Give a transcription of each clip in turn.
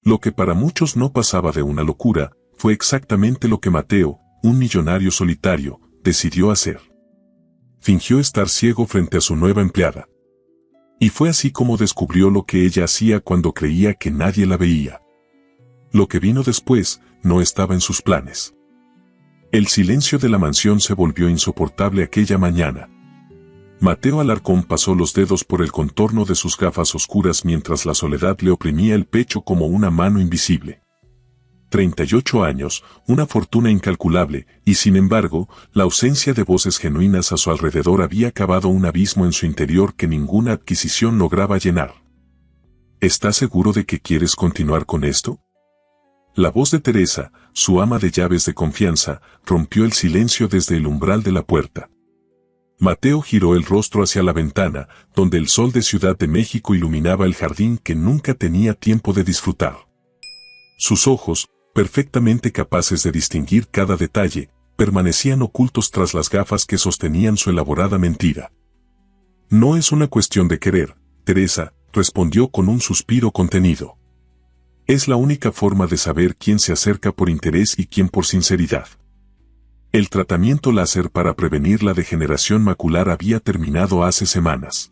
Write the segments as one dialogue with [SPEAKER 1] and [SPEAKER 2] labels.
[SPEAKER 1] Lo que para muchos no pasaba de una locura, fue exactamente lo que Mateo, un millonario solitario, decidió hacer. Fingió estar ciego frente a su nueva empleada. Y fue así como descubrió lo que ella hacía cuando creía que nadie la veía. Lo que vino después, no estaba en sus planes. El silencio de la mansión se volvió insoportable aquella mañana. Mateo Alarcón pasó los dedos por el contorno de sus gafas oscuras mientras la soledad le oprimía el pecho como una mano invisible. 38 años, una fortuna incalculable, y sin embargo, la ausencia de voces genuinas a su alrededor había cavado un abismo en su interior que ninguna adquisición lograba llenar. ¿Estás seguro de que quieres continuar con esto? La voz de Teresa, su ama de llaves de confianza, rompió el silencio desde el umbral de la puerta. Mateo giró el rostro hacia la ventana, donde el sol de Ciudad de México iluminaba el jardín que nunca tenía tiempo de disfrutar. Sus ojos, perfectamente capaces de distinguir cada detalle, permanecían ocultos tras las gafas que sostenían su elaborada mentira. No es una cuestión de querer, Teresa, respondió con un suspiro contenido. Es la única forma de saber quién se acerca por interés y quién por sinceridad. El tratamiento láser para prevenir la degeneración macular había terminado hace semanas.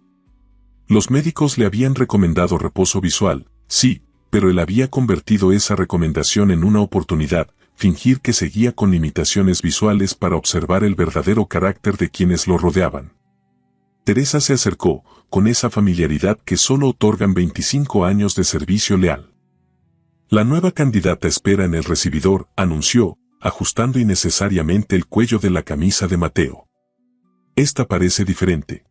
[SPEAKER 1] Los médicos le habían recomendado reposo visual, sí, pero él había convertido esa recomendación en una oportunidad, fingir que seguía con limitaciones visuales para observar el verdadero carácter de quienes lo rodeaban. Teresa se acercó, con esa familiaridad que solo otorgan 25 años de servicio leal. La nueva candidata espera en el recibidor, anunció, ajustando innecesariamente el cuello de la camisa de Mateo. Esta parece diferente.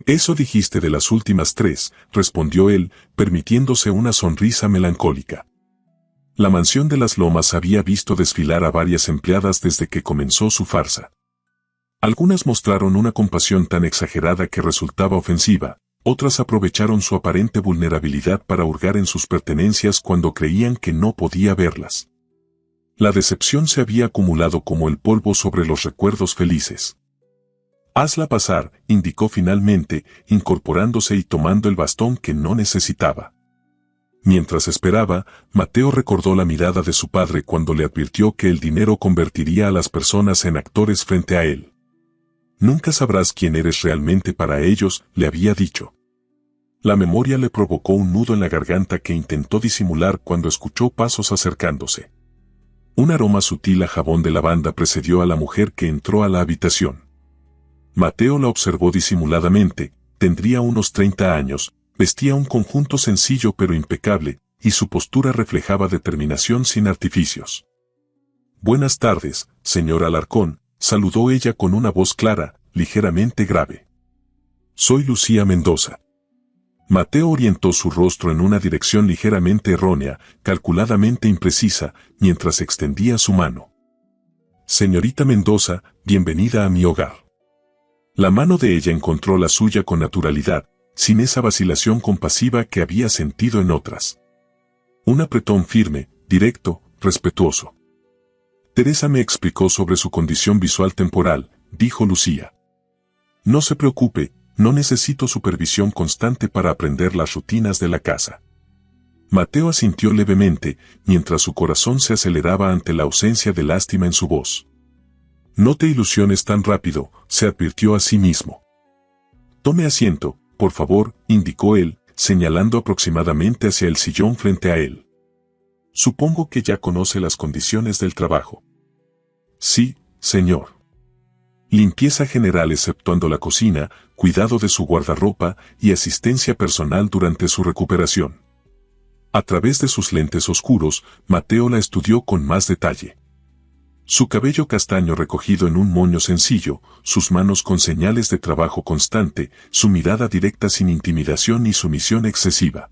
[SPEAKER 1] Eso dijiste de las últimas 3, respondió él, permitiéndose una sonrisa melancólica. La mansión de las Lomas había visto desfilar a varias empleadas desde que comenzó su farsa. Algunas mostraron una compasión tan exagerada que resultaba ofensiva, otras aprovecharon su aparente vulnerabilidad para hurgar en sus pertenencias cuando creían que no podía verlas. La decepción se había acumulado como el polvo sobre los recuerdos felices. Hazla pasar, indicó finalmente, incorporándose y tomando el bastón que no necesitaba. Mientras esperaba, Mateo recordó la mirada de su padre cuando le advirtió que el dinero convertiría a las personas en actores frente a él. Nunca sabrás quién eres realmente para ellos, le había dicho. La memoria le provocó un nudo en la garganta que intentó disimular cuando escuchó pasos acercándose. Un aroma sutil a jabón de lavanda precedió a la mujer que entró a la habitación. Mateo la observó disimuladamente, tendría unos 30 años, vestía un conjunto sencillo pero impecable, y su postura reflejaba determinación sin artificios. Buenas tardes, señor Alarcón, saludó ella con una voz clara, ligeramente grave. Soy Lucía Mendoza. Mateo orientó su rostro en una dirección ligeramente errónea, calculadamente imprecisa, mientras extendía su mano. Señorita Mendoza, bienvenida a mi hogar. La mano de ella encontró la suya con naturalidad, sin esa vacilación compasiva que había sentido en otras. Un apretón firme, directo, respetuoso. Teresa me explicó sobre su condición visual temporal, dijo Lucía. No se preocupe, no necesito supervisión constante para aprender las rutinas de la casa. Mateo asintió levemente, mientras su corazón se aceleraba ante la ausencia de lástima en su voz. No te ilusiones tan rápido, se advirtió a sí mismo. Tome asiento, por favor, indicó él, señalando aproximadamente hacia el sillón frente a él. Supongo que ya conoce las condiciones del trabajo. Sí, señor. Limpieza general exceptuando la cocina, cuidado de su guardarropa y asistencia personal durante su recuperación. A través de sus lentes oscuros, Mateo la estudió con más detalle. Su cabello castaño recogido en un moño sencillo, sus manos con señales de trabajo constante, su mirada directa sin intimidación ni sumisión excesiva.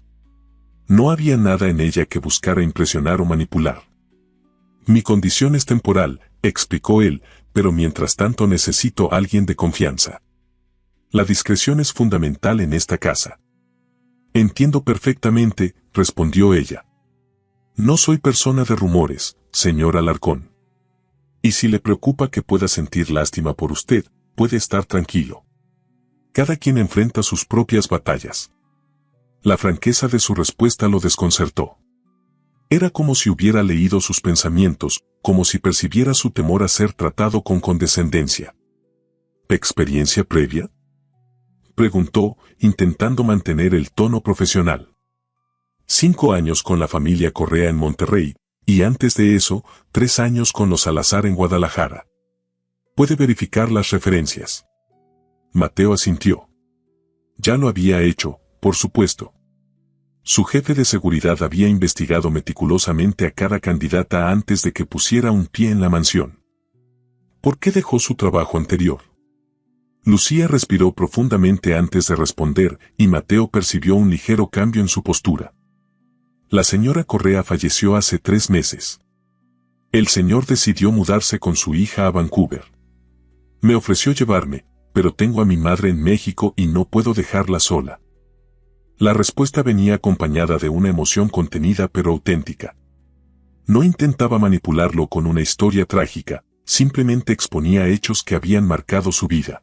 [SPEAKER 1] No había nada en ella que buscara impresionar o manipular. Mi condición es temporal, explicó él, pero mientras tanto necesito a alguien de confianza. La discreción es fundamental en esta casa. Entiendo perfectamente, respondió ella. No soy persona de rumores, señor Alarcón. Y si le preocupa que pueda sentir lástima por usted, puede estar tranquilo. Cada quien enfrenta sus propias batallas. La franqueza de su respuesta lo desconcertó. Era como si hubiera leído sus pensamientos, como si percibiera su temor a ser tratado con condescendencia. ¿Experiencia previa?, preguntó, intentando mantener el tono profesional. 5 años con la familia Correa en Monterrey, y antes de eso, 3 años con los Salazar en Guadalajara. Puede verificar las referencias. Mateo asintió. Ya lo había hecho, por supuesto. Su jefe de seguridad había investigado meticulosamente a cada candidata antes de que pusiera un pie en la mansión. ¿Por qué dejó su trabajo anterior? Lucía respiró profundamente antes de responder y Mateo percibió un ligero cambio en su postura. La señora Correa falleció hace 3 meses. El señor decidió mudarse con su hija a Vancouver. Me ofreció llevarme, pero tengo a mi madre en México y no puedo dejarla sola. La respuesta venía acompañada de una emoción contenida pero auténtica. No intentaba manipularlo con una historia trágica, simplemente exponía hechos que habían marcado su vida.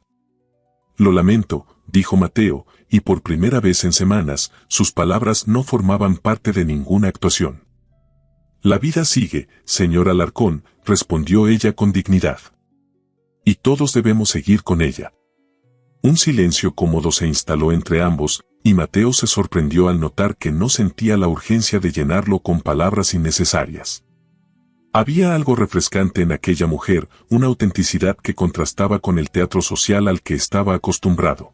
[SPEAKER 1] Lo lamento, dijo Mateo, y por primera vez en semanas, sus palabras no formaban parte de ninguna actuación. La vida sigue, señor Alarcón, respondió ella con dignidad. Y todos debemos seguir con ella. Un silencio cómodo se instaló entre ambos, y Mateo se sorprendió al notar que no sentía la urgencia de llenarlo con palabras innecesarias. Había algo refrescante en aquella mujer, una autenticidad que contrastaba con el teatro social al que estaba acostumbrado.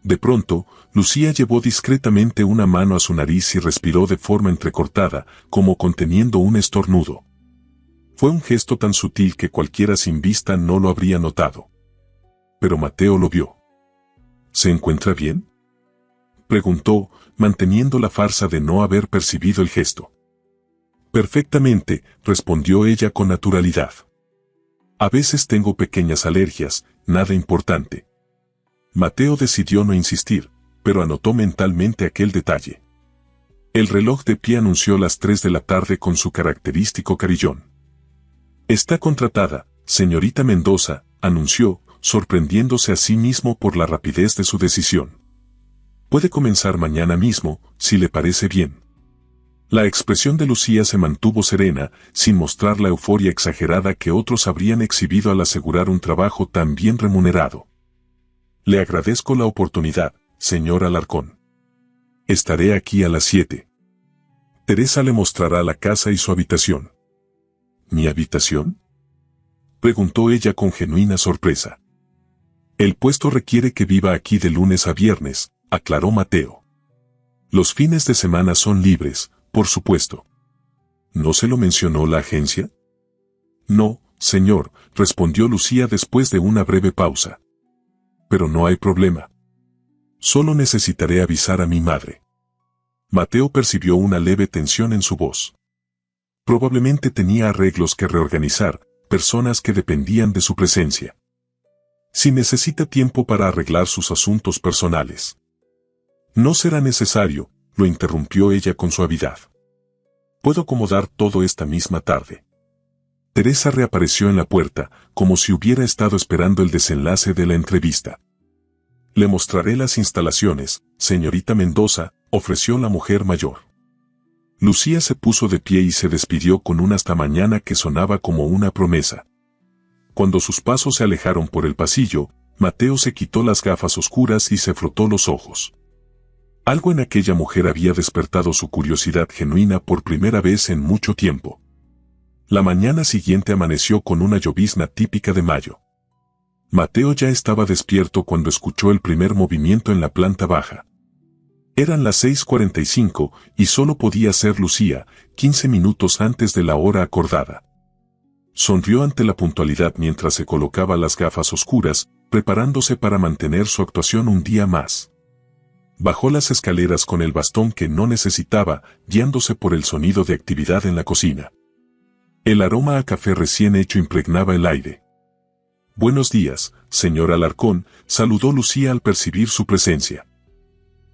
[SPEAKER 1] De pronto, Lucía llevó discretamente una mano a su nariz y respiró de forma entrecortada, como conteniendo un estornudo. Fue un gesto tan sutil que cualquiera sin vista no lo habría notado. Pero Mateo lo vio. ¿Se encuentra bien?, preguntó, manteniendo la farsa de no haber percibido el gesto. Perfectamente, respondió ella con naturalidad. A veces tengo pequeñas alergias, nada importante. Mateo decidió no insistir, pero anotó mentalmente aquel detalle. El reloj de pie anunció las 3 de la tarde con su característico carillón. Está contratada, señorita Mendoza, anunció, sorprendiéndose a sí mismo por la rapidez de su decisión. Puede comenzar mañana mismo, si le parece bien. La expresión de Lucía se mantuvo serena, sin mostrar la euforia exagerada que otros habrían exhibido al asegurar un trabajo tan bien remunerado. Le agradezco la oportunidad, señor Alarcón. Estaré aquí a las 7. Teresa le mostrará la casa y su habitación. ¿Mi habitación?, preguntó ella con genuina sorpresa. El puesto requiere que viva aquí de lunes a viernes, aclaró Mateo. Los fines de semana son libres, por supuesto. ¿No se lo mencionó la agencia? No, señor, respondió Lucía después de una breve pausa. Pero no hay problema. Solo necesitaré avisar a mi madre. Mateo percibió una leve tensión en su voz. Probablemente tenía arreglos que reorganizar, personas que dependían de su presencia. Si necesita tiempo para arreglar sus asuntos personales. No será necesario, lo interrumpió ella con suavidad. Puedo acomodar todo esta misma tarde. Teresa reapareció en la puerta, como si hubiera estado esperando el desenlace de la entrevista. Le mostraré las instalaciones, señorita Mendoza, ofreció la mujer mayor. Lucía se puso de pie y se despidió con un hasta mañana que sonaba como una promesa. Cuando sus pasos se alejaron por el pasillo, Mateo se quitó las gafas oscuras y se frotó los ojos. Algo en aquella mujer había despertado su curiosidad genuina por primera vez en mucho tiempo. La mañana siguiente amaneció con una llovizna típica de mayo. Mateo ya estaba despierto cuando escuchó el primer movimiento en la planta baja. Eran las 6:45 y solo podía ser Lucía, 15 minutos antes de la hora acordada. Sonrió ante la puntualidad mientras se colocaba las gafas oscuras, preparándose para mantener su actuación un día más. Bajó las escaleras con el bastón que no necesitaba, guiándose por el sonido de actividad en la cocina. El aroma a café recién hecho impregnaba el aire. Buenos días, señor Alarcón, saludó Lucía al percibir su presencia.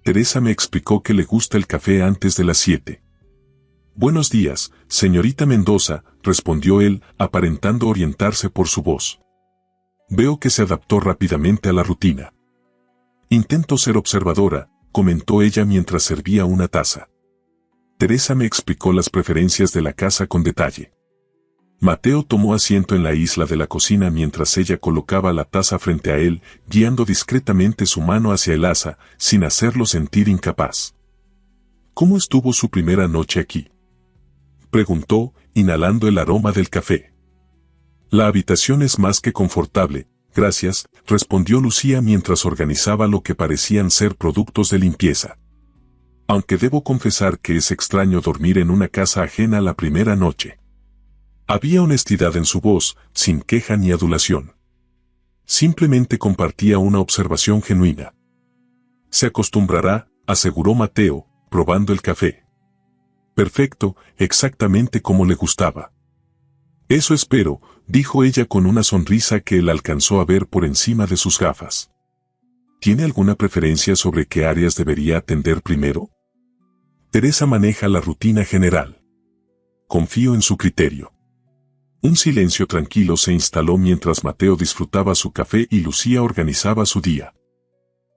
[SPEAKER 1] Teresa me explicó que le gusta el café antes de las 7. Buenos días, señorita Mendoza, respondió él, aparentando orientarse por su voz. Veo que se adaptó rápidamente a la rutina. Intento ser observadora, comentó ella mientras servía una taza. Teresa me explicó las preferencias de la casa con detalle. Mateo tomó asiento en la isla de la cocina mientras ella colocaba la taza frente a él, guiando discretamente su mano hacia el asa, sin hacerlo sentir incapaz. ¿Cómo estuvo su primera noche aquí?, preguntó, inhalando el aroma del café. La habitación es más que confortable, gracias, respondió Lucía mientras organizaba lo que parecían ser productos de limpieza. Aunque debo confesar que es extraño dormir en una casa ajena la primera noche. Había honestidad en su voz, sin queja ni adulación. Simplemente compartía una observación genuina. Se acostumbrará, aseguró Mateo, probando el café. Perfecto, exactamente como le gustaba. Eso espero, dijo ella con una sonrisa que él alcanzó a ver por encima de sus gafas. ¿Tiene alguna preferencia sobre qué áreas debería atender primero? Teresa maneja la rutina general. Confío en su criterio. Un silencio tranquilo se instaló mientras Mateo disfrutaba su café y Lucía organizaba su día.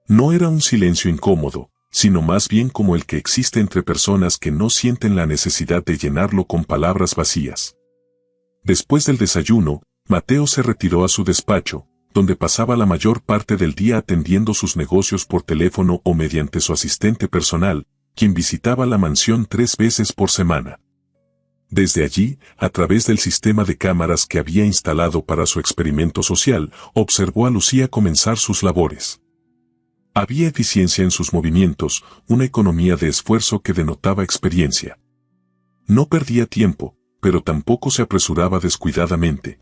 [SPEAKER 1] No era un silencio incómodo, sino más bien como el que existe entre personas que no sienten la necesidad de llenarlo con palabras vacías. Después del desayuno, Mateo se retiró a su despacho, donde pasaba la mayor parte del día atendiendo sus negocios por teléfono o mediante su asistente personal, quien visitaba la mansión 3 veces por semana. Desde allí, a través del sistema de cámaras que había instalado para su experimento social, observó a Lucía comenzar sus labores. Había eficiencia en sus movimientos, una economía de esfuerzo que denotaba experiencia. No perdía tiempo, pero tampoco se apresuraba descuidadamente.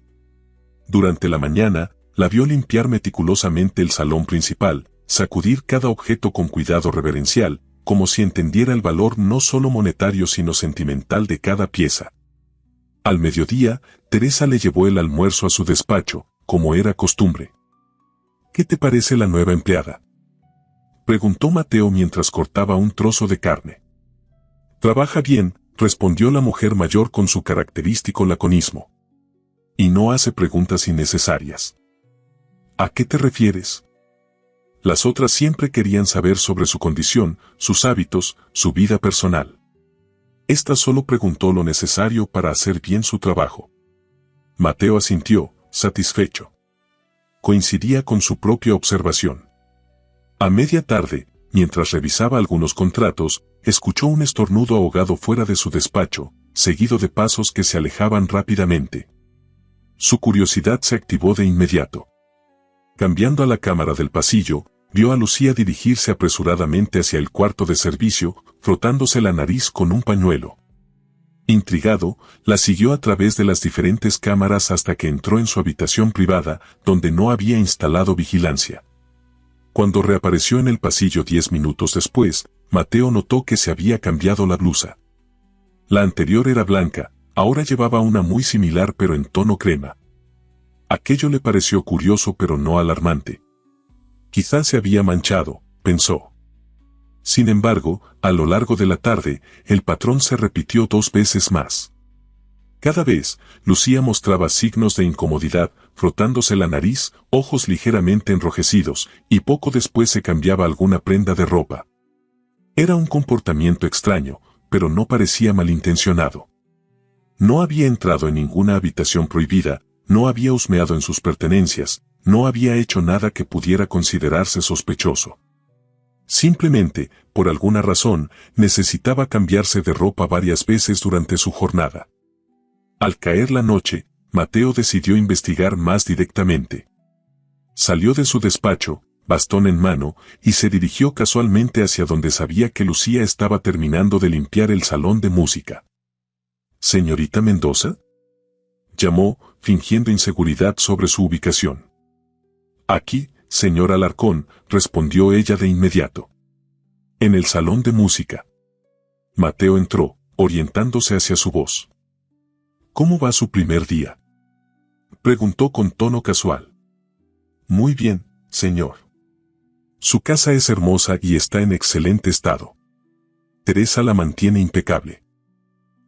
[SPEAKER 1] Durante la mañana, la vio limpiar meticulosamente el salón principal, sacudir cada objeto con cuidado reverencial, como si entendiera el valor no solo monetario sino sentimental de cada pieza. Al mediodía, Teresa le llevó el almuerzo a su despacho, como era costumbre. ¿Qué te parece la nueva empleada?, preguntó Mateo mientras cortaba un trozo de carne. Trabaja bien, respondió la mujer mayor con su característico laconismo. Y no hace preguntas innecesarias. ¿A qué te refieres? Las otras siempre querían saber sobre su condición, sus hábitos, su vida personal. Esta solo preguntó lo necesario para hacer bien su trabajo. Mateo asintió, satisfecho. Coincidía con su propia observación. A media tarde, mientras revisaba algunos contratos, escuchó un estornudo ahogado fuera de su despacho, seguido de pasos que se alejaban rápidamente. Su curiosidad se activó de inmediato. Cambiando a la cámara del pasillo, vio a Lucía dirigirse apresuradamente hacia el cuarto de servicio, frotándose la nariz con un pañuelo. Intrigado, la siguió a través de las diferentes cámaras hasta que entró en su habitación privada, donde no había instalado vigilancia. Cuando reapareció en el pasillo 10 minutos después, Mateo notó que se había cambiado la blusa. La anterior era blanca, ahora llevaba una muy similar pero en tono crema. Aquello le pareció curioso pero no alarmante. Quizás se había manchado, pensó. Sin embargo, a lo largo de la tarde, el patrón se repitió 2 veces más. Cada vez, Lucía mostraba signos de incomodidad, frotándose la nariz, ojos ligeramente enrojecidos, y poco después se cambiaba alguna prenda de ropa. Era un comportamiento extraño, pero no parecía malintencionado. No había entrado en ninguna habitación prohibida, no había husmeado en sus pertenencias, no había hecho nada que pudiera considerarse sospechoso. Simplemente, por alguna razón, necesitaba cambiarse de ropa varias veces durante su jornada. Al caer la noche, Mateo decidió investigar más directamente. Salió de su despacho, bastón en mano, y se dirigió casualmente hacia donde sabía que Lucía estaba terminando de limpiar el salón de música. ¿Señorita Mendoza?, llamó, fingiendo inseguridad sobre su ubicación. Aquí, señor Alarcón, respondió ella de inmediato. En el salón de música. Mateo entró, orientándose hacia su voz. ¿Cómo va su primer día?, preguntó con tono casual. Muy bien, señor. Su casa es hermosa y está en excelente estado. Teresa la mantiene impecable.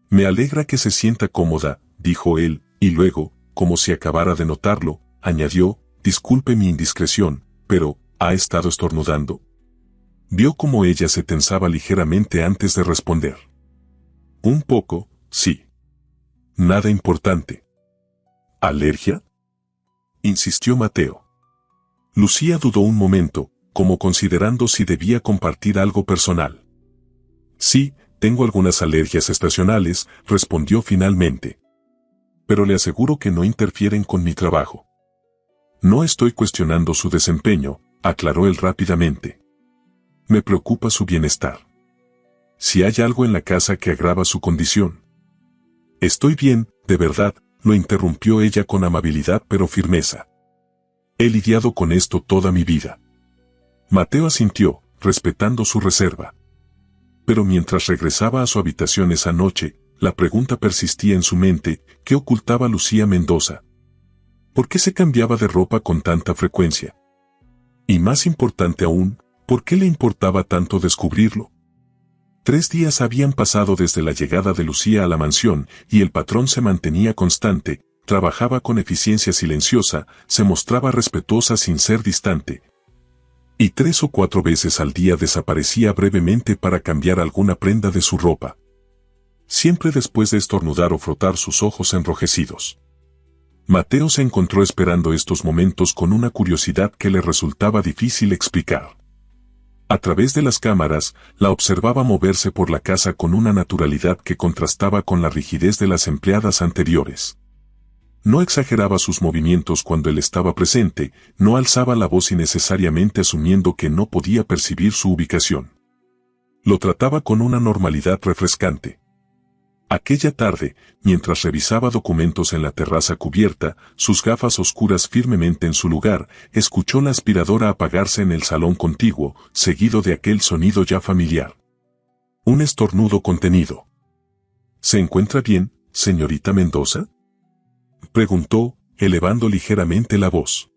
[SPEAKER 1] Me alegra que se sienta cómoda, dijo él, y luego, como si acabara de notarlo, añadió, disculpe mi indiscreción, pero, ¿ha estado estornudando? Vio cómo ella se tensaba ligeramente antes de responder. Un poco, sí. Nada importante. ¿Alergia? Insistió Mateo. Lucía dudó un momento, como considerando si debía compartir algo personal. Sí, tengo algunas alergias estacionales, respondió finalmente. Pero le aseguro que no interfieren con mi trabajo. No estoy cuestionando su desempeño, aclaró él rápidamente. Me preocupa su bienestar. Si hay algo en la casa que agrava su condición. Estoy bien, de verdad, lo interrumpió ella con amabilidad pero firmeza. He lidiado con esto toda mi vida. Mateo asintió, respetando su reserva. Pero mientras regresaba a su habitación esa noche, la pregunta persistía en su mente: ¿qué ocultaba Lucía Mendoza? ¿Por qué se cambiaba de ropa con tanta frecuencia? Y más importante aún, ¿por qué le importaba tanto descubrirlo? 3 días habían pasado desde la llegada de Lucía a la mansión, y el patrón se mantenía constante, trabajaba con eficiencia silenciosa, se mostraba respetuosa sin ser distante. Y 3 o 4 veces al día desaparecía brevemente para cambiar alguna prenda de su ropa. Siempre después de estornudar o frotar sus ojos enrojecidos. Mateo se encontró esperando estos momentos con una curiosidad que le resultaba difícil explicar. A través de las cámaras, la observaba moverse por la casa con una naturalidad que contrastaba con la rigidez de las empleadas anteriores. No exageraba sus movimientos cuando él estaba presente, no alzaba la voz innecesariamente asumiendo que no podía percibir su ubicación. Lo trataba con una normalidad refrescante. Aquella tarde, mientras revisaba documentos en la terraza cubierta, sus gafas oscuras firmemente en su lugar, escuchó la aspiradora apagarse en el salón contiguo, seguido de aquel sonido ya familiar. Un estornudo contenido. ¿Se encuentra bien, señorita Mendoza?, preguntó, elevando ligeramente la voz.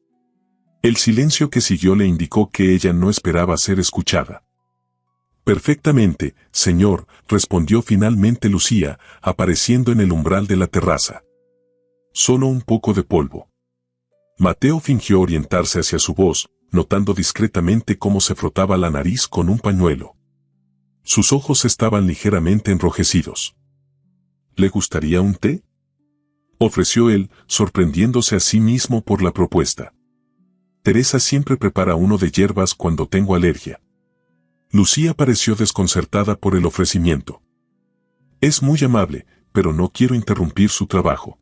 [SPEAKER 1] El silencio que siguió le indicó que ella no esperaba ser escuchada. Perfectamente, señor, respondió finalmente Lucía, apareciendo en el umbral de la terraza. Solo un poco de polvo. Mateo fingió orientarse hacia su voz, notando discretamente cómo se frotaba la nariz con un pañuelo. Sus ojos estaban ligeramente enrojecidos. ¿Le gustaría un té?, ofreció él, sorprendiéndose a sí mismo por la propuesta. Teresa siempre prepara uno de hierbas cuando tengo alergia. Lucía pareció desconcertada por el ofrecimiento. Es muy amable, pero no quiero interrumpir su trabajo.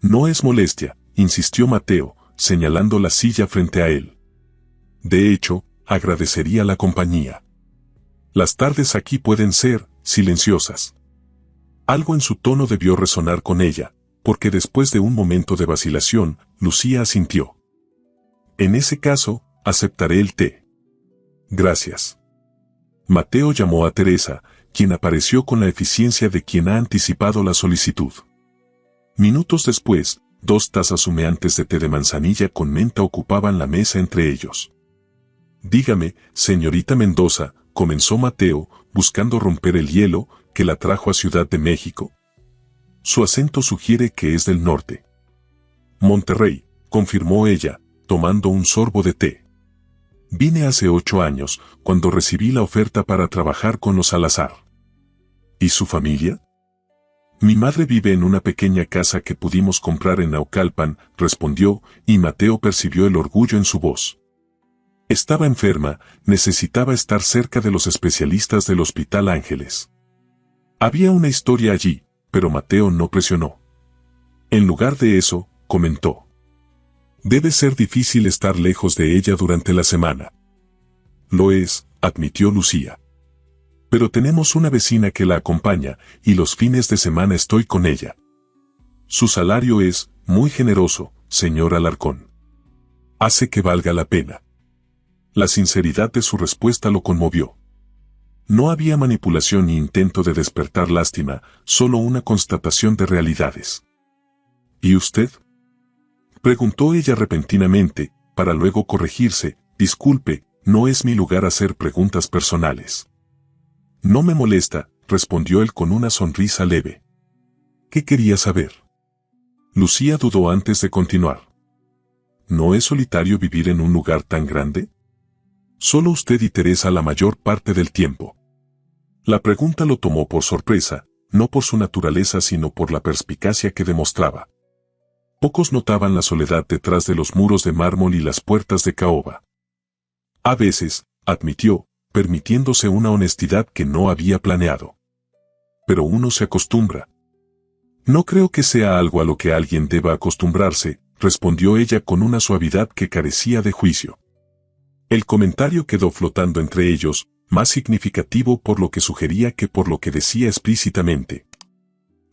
[SPEAKER 1] No es molestia, insistió Mateo, señalando la silla frente a él. De hecho, agradecería la compañía. Las tardes aquí pueden ser silenciosas. Algo en su tono debió resonar con ella, porque después de un momento de vacilación, Lucía asintió. En ese caso, aceptaré el té. Gracias. Mateo llamó a Teresa, quien apareció con la eficiencia de quien ha anticipado la solicitud. Minutos después, 2 tazas humeantes de té de manzanilla con menta ocupaban la mesa entre ellos. Dígame, señorita Mendoza, comenzó Mateo, buscando romper el hielo, que la trajo a Ciudad de México. Su acento sugiere que es del norte. Monterrey, confirmó ella, tomando un sorbo de té. Vine hace 8 años, cuando recibí la oferta para trabajar con los Salazar. ¿Y su familia? Mi madre vive en una pequeña casa que pudimos comprar en Naucalpan, respondió, y Mateo percibió el orgullo en su voz. Estaba enferma, necesitaba estar cerca de los especialistas del Hospital Ángeles. Había una historia allí, pero Mateo no presionó. En lugar de eso, comentó. Debe ser difícil estar lejos de ella durante la semana. Lo es, admitió Lucía. Pero tenemos una vecina que la acompaña, y los fines de semana estoy con ella. Su salario es muy generoso, señor Alarcón. Hace que valga la pena. La sinceridad de su respuesta lo conmovió. No había manipulación ni intento de despertar lástima, solo una constatación de realidades. ¿Y usted?, preguntó ella repentinamente, para luego corregirse. Disculpe, no es mi lugar hacer preguntas personales. No me molesta, respondió él con una sonrisa leve. ¿Qué quería saber? Lucía dudó antes de continuar. ¿No es solitario vivir en un lugar tan grande? Solo usted y Teresa la mayor parte del tiempo. La pregunta lo tomó por sorpresa, no por su naturaleza sino por la perspicacia que demostraba. Pocos notaban la soledad detrás de los muros de mármol y las puertas de caoba. A veces, admitió, permitiéndose una honestidad que no había planeado. Pero uno se acostumbra. No creo que sea algo a lo que alguien deba acostumbrarse, respondió ella con una suavidad que carecía de juicio. El comentario quedó flotando entre ellos, más significativo por lo que sugería que por lo que decía explícitamente.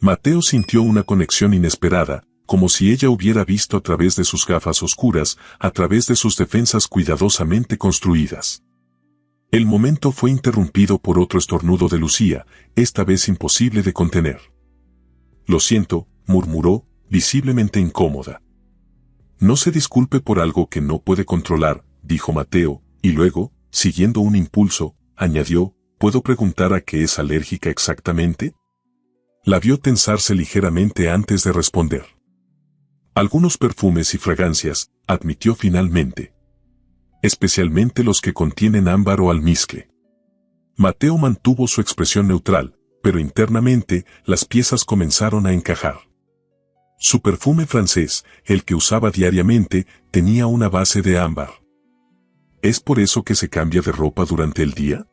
[SPEAKER 1] Mateo sintió una conexión inesperada, como si ella hubiera visto a través de sus gafas oscuras, a través de sus defensas cuidadosamente construidas. El momento fue interrumpido por otro estornudo de Lucía, esta vez imposible de contener. «Lo siento», murmuró, visiblemente incómoda. «No se disculpe por algo que no puede controlar», dijo Mateo, y luego, siguiendo un impulso, añadió, «¿Puedo preguntar a qué es alérgica exactamente?». La vio tensarse ligeramente antes de responder. «Algunos perfumes y fragancias», admitió finalmente. «Especialmente los que contienen ámbar o almizcle». Mateo mantuvo su expresión neutral, pero internamente las piezas comenzaron a encajar. Su perfume francés, el que usaba diariamente, tenía una base de ámbar. «¿Es por eso que se cambia de ropa durante el día?»,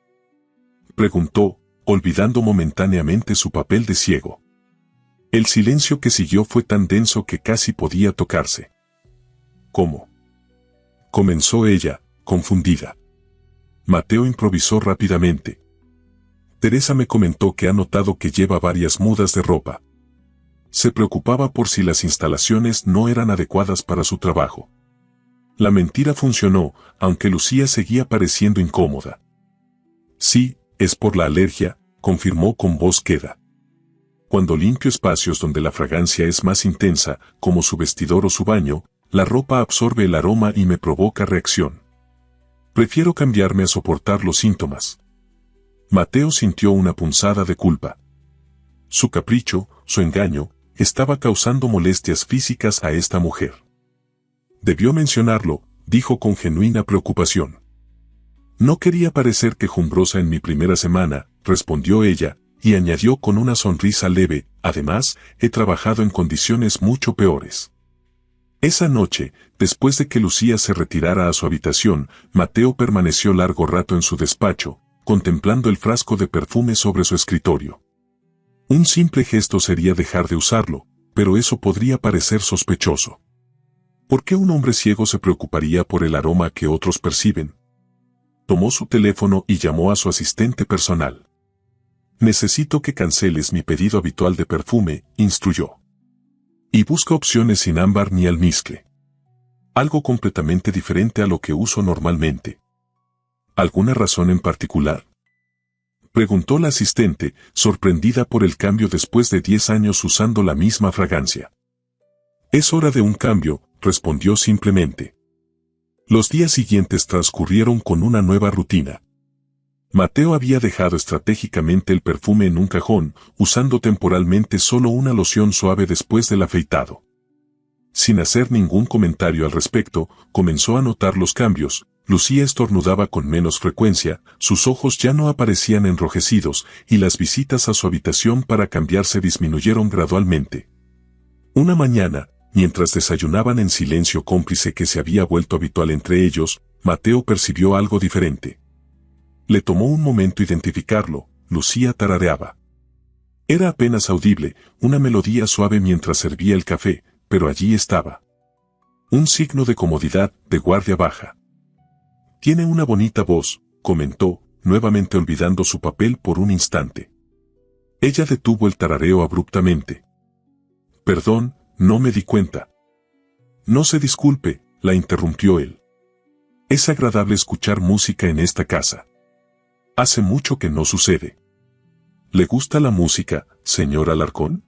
[SPEAKER 1] preguntó, olvidando momentáneamente su papel de ciego. El silencio que siguió fue tan denso que casi podía tocarse. «¿Cómo?», comenzó ella, confundida. Mateo improvisó rápidamente. «Teresa me comentó que ha notado que lleva varias mudas de ropa. Se preocupaba por si las instalaciones no eran adecuadas para su trabajo». La mentira funcionó, aunque Lucía seguía pareciendo incómoda. «Sí, es por la alergia», confirmó con voz queda. «Cuando limpio espacios donde la fragancia es más intensa, como su vestidor o su baño, la ropa absorbe el aroma y me provoca reacción. Prefiero cambiarme a soportar los síntomas». Mateo sintió una punzada de culpa. Su capricho, su engaño, estaba causando molestias físicas a esta mujer. «Debió mencionarlo», dijo con genuina preocupación. «No quería parecer quejumbrosa en mi primera semana», respondió ella, y añadió con una sonrisa leve, «además, he trabajado en condiciones mucho peores». Esa noche, después de que Lucía se retirara a su habitación, Mateo permaneció largo rato en su despacho, contemplando el frasco de perfume sobre su escritorio. Un simple gesto sería dejar de usarlo, pero eso podría parecer sospechoso. ¿Por qué un hombre ciego se preocuparía por el aroma que otros perciben? Tomó su teléfono y llamó a su asistente personal. «Necesito que canceles mi pedido habitual de perfume», instruyó. «Y busca opciones sin ámbar ni almizcle. Algo completamente diferente a lo que uso normalmente». «¿Alguna razón en particular?», preguntó la asistente, sorprendida por el cambio después de 10 años usando la misma fragancia. «Es hora de un cambio», respondió simplemente. Los días siguientes transcurrieron con una nueva rutina. Mateo había dejado estratégicamente el perfume en un cajón, usando temporalmente solo una loción suave después del afeitado. Sin hacer ningún comentario al respecto, comenzó a notar los cambios. Lucía estornudaba con menos frecuencia, sus ojos ya no aparecían enrojecidos, y las visitas a su habitación para cambiarse disminuyeron gradualmente. Una mañana, mientras desayunaban en silencio cómplice que se había vuelto habitual entre ellos, Mateo percibió algo diferente. Le tomó un momento identificarlo. Lucía tarareaba. Era apenas audible, una melodía suave mientras servía el café, pero allí estaba. Un signo de comodidad, de guardia baja. «Tiene una bonita voz», comentó, nuevamente olvidando su papel por un instante. Ella detuvo el tarareo abruptamente. «Perdón, no me di cuenta». «No se disculpe», la interrumpió él. «Es agradable escuchar música en esta casa. Hace mucho que no sucede». «¿Le gusta la música, señor Alarcón?».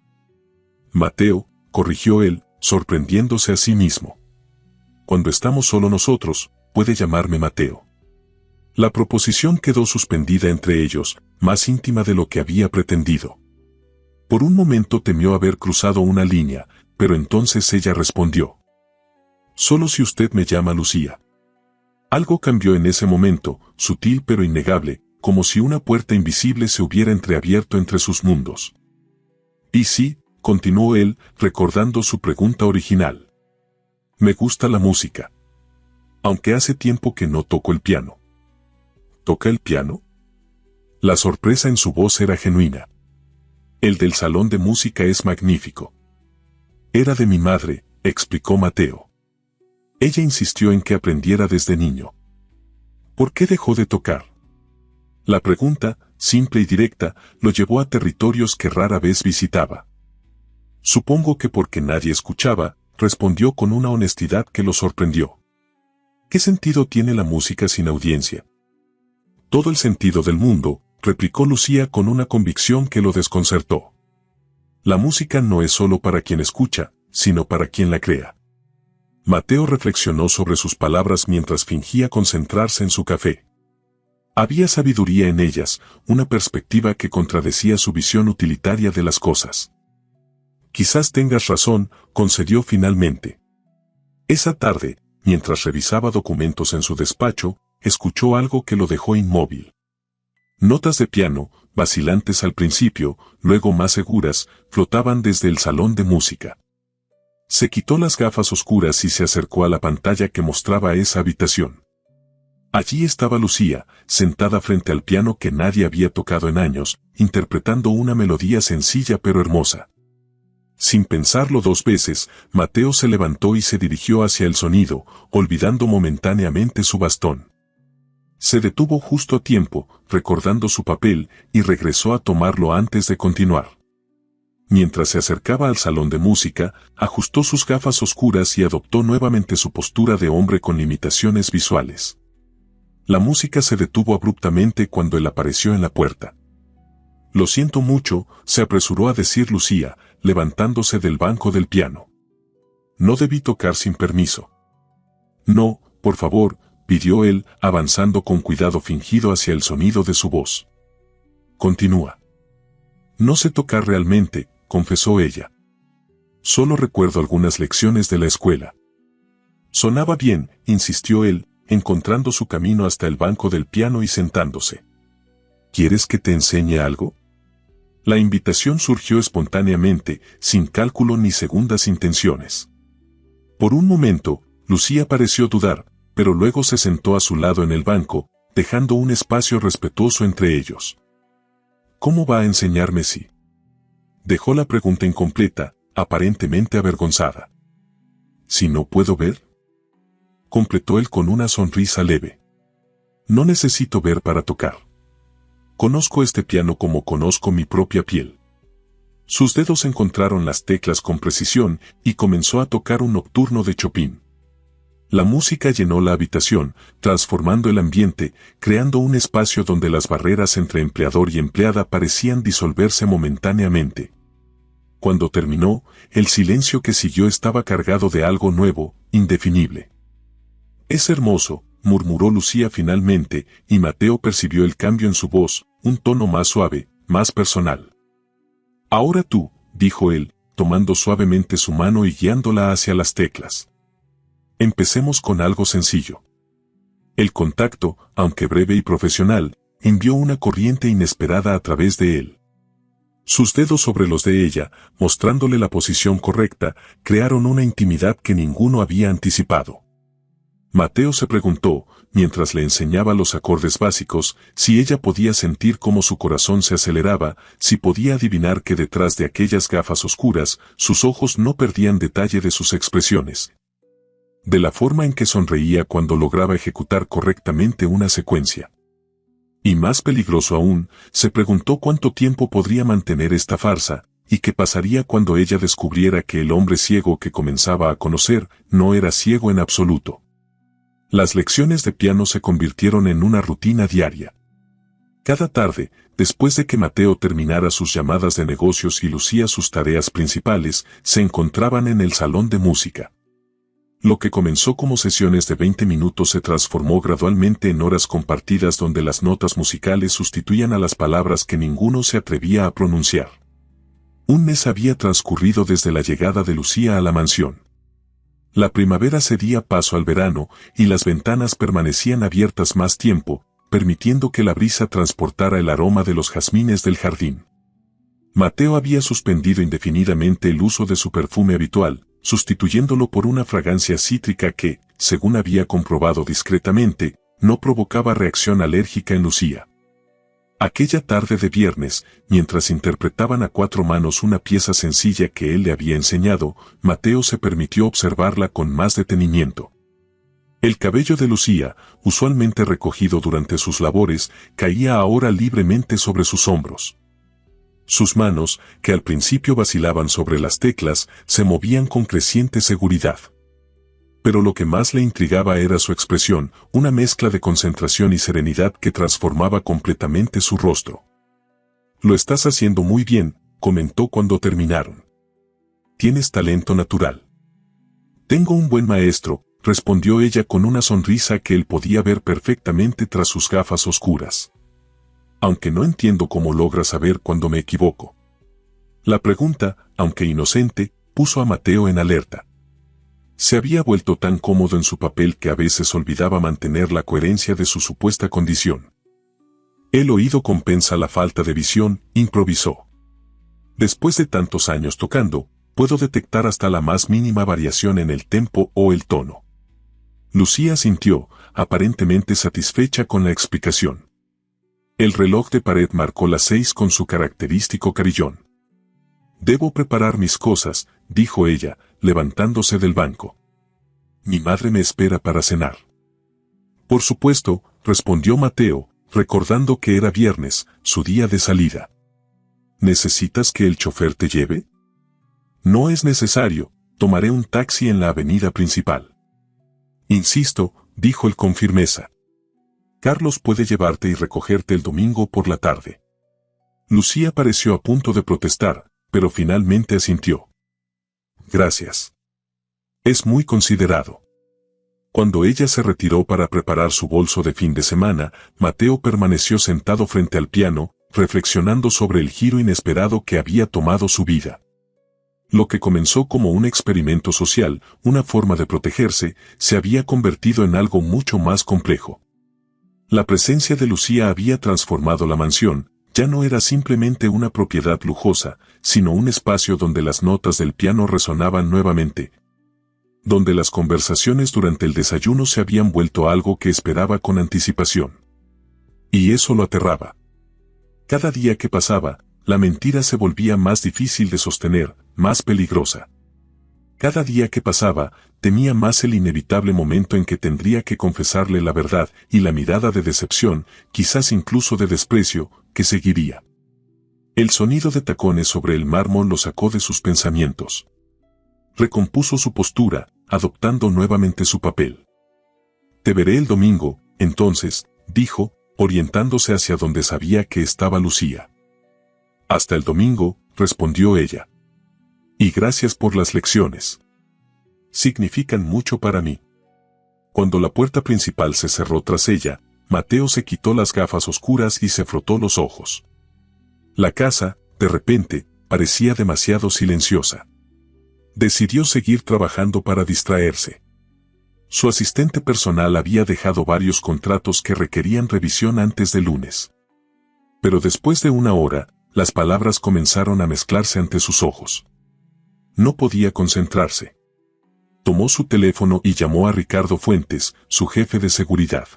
[SPEAKER 1] «Mateo», corrigió él, sorprendiéndose a sí mismo. «Cuando estamos solo nosotros, puede llamarme Mateo». La proposición quedó suspendida entre ellos, más íntima de lo que había pretendido. Por un momento temió haber cruzado una línea, pero entonces ella respondió. «Solo si usted me llama Lucía». Algo cambió en ese momento, sutil pero innegable, como si una puerta invisible se hubiera entreabierto entre sus mundos. Y sí, continuó él, recordando su pregunta original. Me gusta la música. Aunque hace tiempo que no toco el piano. ¿Toca el piano? La sorpresa en su voz era genuina. El del salón de música es magnífico. Era de mi madre, explicó Mateo. Ella insistió en que aprendiera desde niño. ¿Por qué dejó de tocar? La pregunta, simple y directa, lo llevó a territorios que rara vez visitaba. Supongo que porque nadie escuchaba, respondió con una honestidad que lo sorprendió. ¿Qué sentido tiene la música sin audiencia? Todo el sentido del mundo, replicó Lucía con una convicción que lo desconcertó. La música no es solo para quien escucha, sino para quien la crea. Mateo reflexionó sobre sus palabras mientras fingía concentrarse en su café. Había sabiduría en ellas, una perspectiva que contradecía su visión utilitaria de las cosas. Quizás tengas razón, concedió finalmente. Esa tarde, mientras revisaba documentos en su despacho, escuchó algo que lo dejó inmóvil. Notas de piano, vacilantes al principio, luego más seguras, flotaban desde el salón de música. Se quitó las gafas oscuras y se acercó a la pantalla que mostraba esa habitación. Allí estaba Lucía, sentada frente al piano que nadie había tocado en años, interpretando una melodía sencilla pero hermosa. Sin pensarlo dos veces, Mateo se levantó y se dirigió hacia el sonido, olvidando momentáneamente su bastón. Se detuvo justo a tiempo, recordando su papel, y regresó a tomarlo antes de continuar. Mientras se acercaba al salón de música, ajustó sus gafas oscuras y adoptó nuevamente su postura de hombre con limitaciones visuales. La música se detuvo abruptamente cuando él apareció en la puerta. Lo siento mucho, se apresuró a decir Lucía, levantándose del banco del piano. No debí tocar sin permiso. No, por favor, pidió él, avanzando con cuidado fingido hacia el sonido de su voz. Continúa. No sé tocar realmente, confesó ella. Solo recuerdo algunas lecciones de la escuela. Sonaba bien, insistió él, encontrando su camino hasta el banco del piano y sentándose. ¿Quieres que te enseñe algo? La invitación surgió espontáneamente, sin cálculo ni segundas intenciones. Por un momento, Lucía pareció dudar, pero luego se sentó a su lado en el banco, dejando un espacio respetuoso entre ellos. ¿Cómo va a enseñarme si? Dejó la pregunta incompleta, aparentemente avergonzada. ¿Si no puedo ver? Completó él con una sonrisa leve. No necesito ver para tocar. Conozco este piano como conozco mi propia piel. Sus dedos encontraron las teclas con precisión y comenzó a tocar un nocturno de Chopin. La música llenó la habitación, transformando el ambiente, creando un espacio donde las barreras entre empleador y empleada parecían disolverse momentáneamente. Cuando terminó, el silencio que siguió estaba cargado de algo nuevo, indefinible. Es hermoso, murmuró Lucía finalmente, y Mateo percibió el cambio en su voz, un tono más suave, más personal. Ahora tú, dijo él, tomando suavemente su mano y guiándola hacia las teclas. Empecemos con algo sencillo. El contacto, aunque breve y profesional, envió una corriente inesperada a través de él. Sus dedos sobre los de ella, mostrándole la posición correcta, crearon una intimidad que ninguno había anticipado. Mateo se preguntó, mientras le enseñaba los acordes básicos, si ella podía sentir cómo su corazón se aceleraba, si podía adivinar que detrás de aquellas gafas oscuras, sus ojos no perdían detalle de sus expresiones. De la forma en que sonreía cuando lograba ejecutar correctamente una secuencia. Y más peligroso aún, se preguntó cuánto tiempo podría mantener esta farsa, y qué pasaría cuando ella descubriera que el hombre ciego que comenzaba a conocer no era ciego en absoluto. Las lecciones de piano se convirtieron en una rutina diaria. Cada tarde, después de que Mateo terminara sus llamadas de negocios y Lucía sus tareas principales, se encontraban en el salón de música. Lo que comenzó como sesiones de 20 minutos se transformó gradualmente en horas compartidas donde las notas musicales sustituían a las palabras que ninguno se atrevía a pronunciar. Un mes había transcurrido desde la llegada de Lucía a la mansión. La primavera cedía paso al verano, y las ventanas permanecían abiertas más tiempo, permitiendo que la brisa transportara el aroma de los jazmines del jardín. Mateo había suspendido indefinidamente el uso de su perfume habitual, sustituyéndolo por una fragancia cítrica que, según había comprobado discretamente, no provocaba reacción alérgica en Lucía. Aquella tarde de viernes, mientras interpretaban a cuatro manos una pieza sencilla que él le había enseñado, Mateo se permitió observarla con más detenimiento. El cabello de Lucía, usualmente recogido durante sus labores, caía ahora libremente sobre sus hombros. Sus manos, que al principio vacilaban sobre las teclas, se movían con creciente seguridad. Pero lo que más le intrigaba era su expresión, una mezcla de concentración y serenidad que transformaba completamente su rostro. «Lo estás haciendo muy bien», comentó cuando terminaron. «Tienes talento natural». «Tengo un buen maestro», respondió ella con una sonrisa que él podía ver perfectamente tras sus gafas oscuras. «Aunque no entiendo cómo logra saber cuando me equivoco». La pregunta, aunque inocente, puso a Mateo en alerta. Se había vuelto tan cómodo en su papel que a veces olvidaba mantener la coherencia de su supuesta condición. «El oído compensa la falta de visión», improvisó. «Después de tantos años tocando, puedo detectar hasta la más mínima variación en el tempo o el tono». Lucía asintió, aparentemente satisfecha con la explicación. El reloj de pared marcó las 6 con su característico carillón. «Debo preparar mis cosas», dijo ella, levantándose del banco. «Mi madre me espera para cenar». «Por supuesto», respondió Mateo, recordando que era viernes, su día de salida. «¿Necesitas que el chofer te lleve?» «No es necesario, tomaré un taxi en la avenida principal». «Insisto», dijo él con firmeza. «Carlos puede llevarte y recogerte el domingo por la tarde». Lucía pareció a punto de protestar, pero finalmente asintió. «Gracias. Es muy considerado». Cuando ella se retiró para preparar su bolso de fin de semana, Mateo permaneció sentado frente al piano, reflexionando sobre el giro inesperado que había tomado su vida. Lo que comenzó como un experimento social, una forma de protegerse, se había convertido en algo mucho más complejo. La presencia de Lucía había transformado la mansión. Ya no era simplemente una propiedad lujosa, sino un espacio donde las notas del piano resonaban nuevamente, donde las conversaciones durante el desayuno se habían vuelto algo que esperaba con anticipación. Y eso lo aterraba. Cada día que pasaba, la mentira se volvía más difícil de sostener, más peligrosa. Cada día que pasaba, temía más el inevitable momento en que tendría que confesarle la verdad y la mirada de decepción, quizás incluso de desprecio, que seguiría. El sonido de tacones sobre el mármol lo sacó de sus pensamientos. Recompuso su postura, adoptando nuevamente su papel. «Te veré el domingo», entonces, dijo, orientándose hacia donde sabía que estaba Lucía. «Hasta el domingo», respondió ella. «Y gracias por las lecciones. Significan mucho para mí». Cuando la puerta principal se cerró tras ella, Mateo se quitó las gafas oscuras y se frotó los ojos. La casa, de repente, parecía demasiado silenciosa. Decidió seguir trabajando para distraerse. Su asistente personal había dejado varios contratos que requerían revisión antes del lunes. Pero después de una hora, las palabras comenzaron a mezclarse ante sus ojos. No podía concentrarse. Tomó su teléfono y llamó a Ricardo Fuentes, su jefe de seguridad.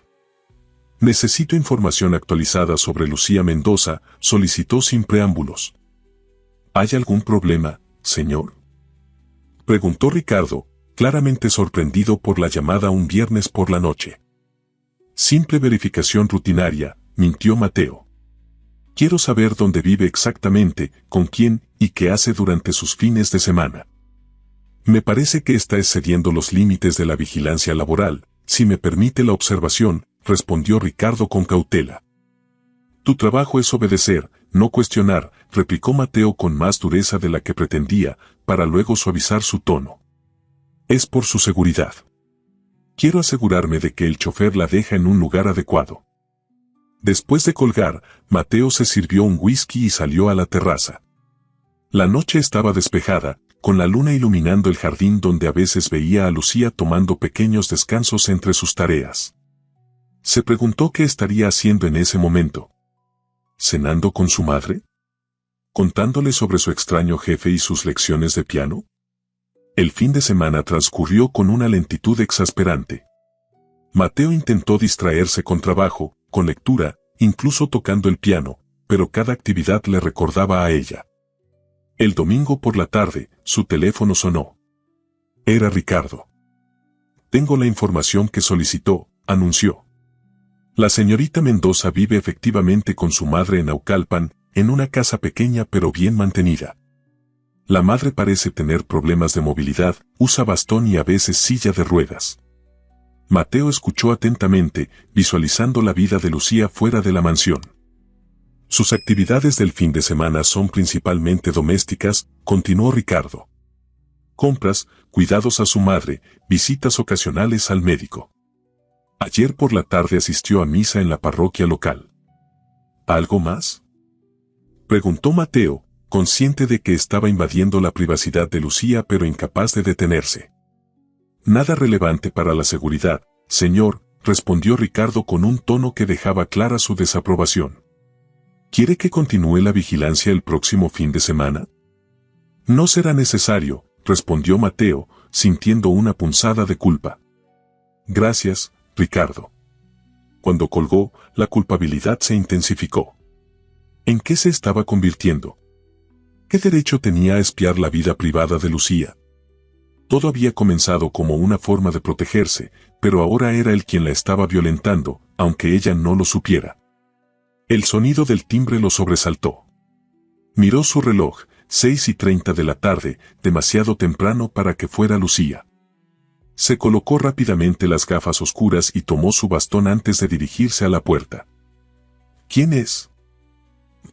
[SPEAKER 1] «Necesito información actualizada sobre Lucía Mendoza», solicitó sin preámbulos. «¿Hay algún problema, señor?», preguntó Ricardo, claramente sorprendido por la llamada un viernes por la noche. «Simple verificación rutinaria», mintió Mateo. «Quiero saber dónde vive exactamente, con quién y qué hace durante sus fines de semana». «Me parece que está excediendo los límites de la vigilancia laboral, si me permite la observación», respondió Ricardo con cautela. «Tu trabajo es obedecer, no cuestionar», replicó Mateo con más dureza de la que pretendía, para luego suavizar su tono. «Es por su seguridad. Quiero asegurarme de que el chofer la deja en un lugar adecuado». Después de colgar, Mateo se sirvió un whisky y salió a la terraza. La noche estaba despejada, con la luna iluminando el jardín donde a veces veía a Lucía tomando pequeños descansos entre sus tareas. Se preguntó qué estaría haciendo en ese momento. ¿Cenando con su madre? contándole sobre su extraño jefe y sus lecciones de piano. El fin de semana transcurrió con una lentitud exasperante. Mateo intentó distraerse con trabajo, con lectura, incluso tocando el piano, pero cada actividad le recordaba a ella. El domingo por la tarde, su teléfono sonó. Era Ricardo. «Tengo la información que solicitó», anunció. La señorita Mendoza vive efectivamente con su madre en Naucalpan, en una casa pequeña pero bien mantenida. La madre parece tener problemas de movilidad, usa bastón y a veces silla de ruedas. Mateo escuchó atentamente, visualizando la vida de Lucía fuera de la mansión. Sus actividades del fin de semana son principalmente domésticas, continuó Ricardo. Compras, cuidados a su madre, visitas ocasionales al médico. Ayer por la tarde asistió a misa en la parroquia local. ¿Algo más?, preguntó Mateo, consciente de que estaba invadiendo la privacidad de Lucía pero incapaz de detenerse. Nada relevante para la seguridad, señor, respondió Ricardo con un tono que dejaba clara su desaprobación. ¿Quiere que continúe la vigilancia el próximo fin de semana? No será necesario, respondió Mateo, sintiendo una punzada de culpa. Gracias, Ricardo. Cuando colgó, la culpabilidad se intensificó. ¿En qué se estaba convirtiendo? ¿Qué derecho tenía a espiar la vida privada de Lucía? Todo había comenzado como una forma de protegerse, pero ahora era él quien la estaba violentando, aunque ella no lo supiera. El sonido del timbre lo sobresaltó. Miró su reloj, 6:30 de la tarde, demasiado temprano para que fuera Lucía. Se colocó rápidamente las gafas oscuras y tomó su bastón antes de dirigirse a la puerta. ¿Quién es?,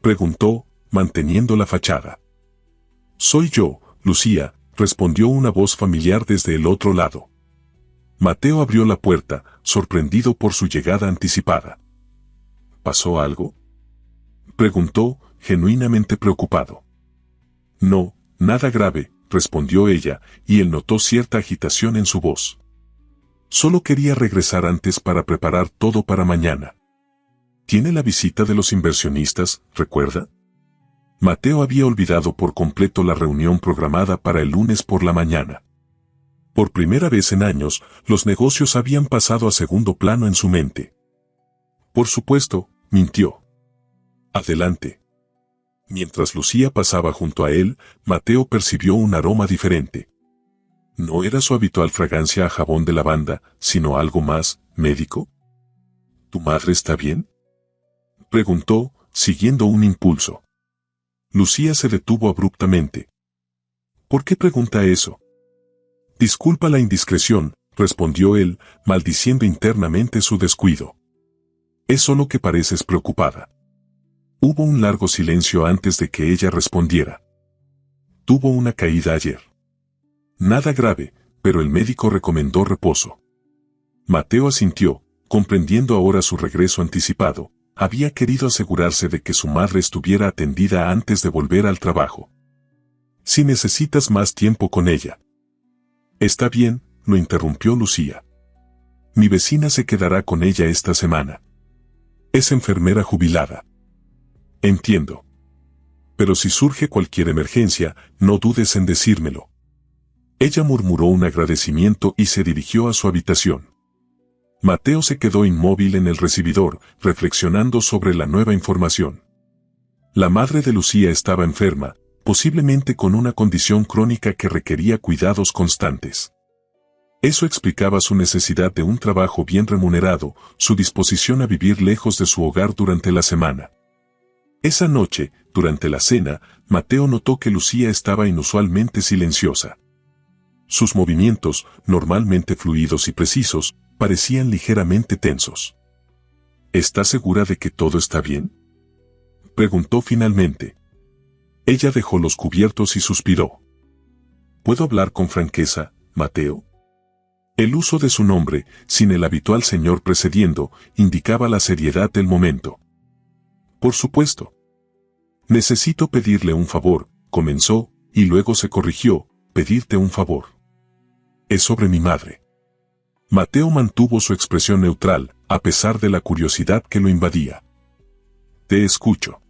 [SPEAKER 1] preguntó, manteniendo la fachada. Soy yo, Lucía, respondió una voz familiar desde el otro lado. Mateo abrió la puerta, sorprendido por su llegada anticipada. ¿Pasó algo?, preguntó, genuinamente preocupado. No, nada grave, respondió ella, y él notó cierta agitación en su voz. Solo quería regresar antes para preparar todo para mañana. ¿Tiene la visita de los inversionistas, recuerda? Mateo había olvidado por completo la reunión programada para el lunes por la mañana. Por primera vez en años, los negocios habían pasado a segundo plano en su mente. Por supuesto, mintió. Adelante. Mientras Lucía pasaba junto a él, Mateo percibió un aroma diferente. No era su habitual fragancia a jabón de lavanda, sino algo más, médico. ¿Tu madre está bien?, preguntó, siguiendo un impulso. Lucía se detuvo abruptamente. ¿Por qué pregunta eso? Disculpa la indiscreción, respondió él, maldiciendo internamente su descuido. Es solo que pareces preocupada. Hubo un largo silencio antes de que ella respondiera. Tuvo una caída ayer. Nada grave, pero el médico recomendó reposo. Mateo asintió, comprendiendo ahora su regreso anticipado. Había querido asegurarse de que su madre estuviera atendida antes de volver al trabajo. Si necesitas más tiempo con ella. Está bien, lo interrumpió Lucía. Mi vecina se quedará con ella esta semana. Es enfermera jubilada. Entiendo. Pero si surge cualquier emergencia, no dudes en decírmelo. Ella murmuró un agradecimiento y se dirigió a su habitación. Mateo se quedó inmóvil en el recibidor, reflexionando sobre la nueva información. La madre de Lucía estaba enferma, posiblemente con una condición crónica que requería cuidados constantes. Eso explicaba su necesidad de un trabajo bien remunerado, su disposición a vivir lejos de su hogar durante la semana. Esa noche, durante la cena, Mateo notó que Lucía estaba inusualmente silenciosa. Sus movimientos, normalmente fluidos y precisos, parecían ligeramente tensos. ¿Estás segura de que todo está bien?, preguntó finalmente. Ella dejó los cubiertos y suspiró. ¿Puedo hablar con franqueza, Mateo? El uso de su nombre, sin el habitual señor precediendo, indicaba la seriedad del momento. Por supuesto. Necesito pedirle un favor, comenzó, y luego se corrigió, pedirte un favor. Es sobre mi madre. Mateo mantuvo su expresión neutral, a pesar de la curiosidad que lo invadía. Te escucho.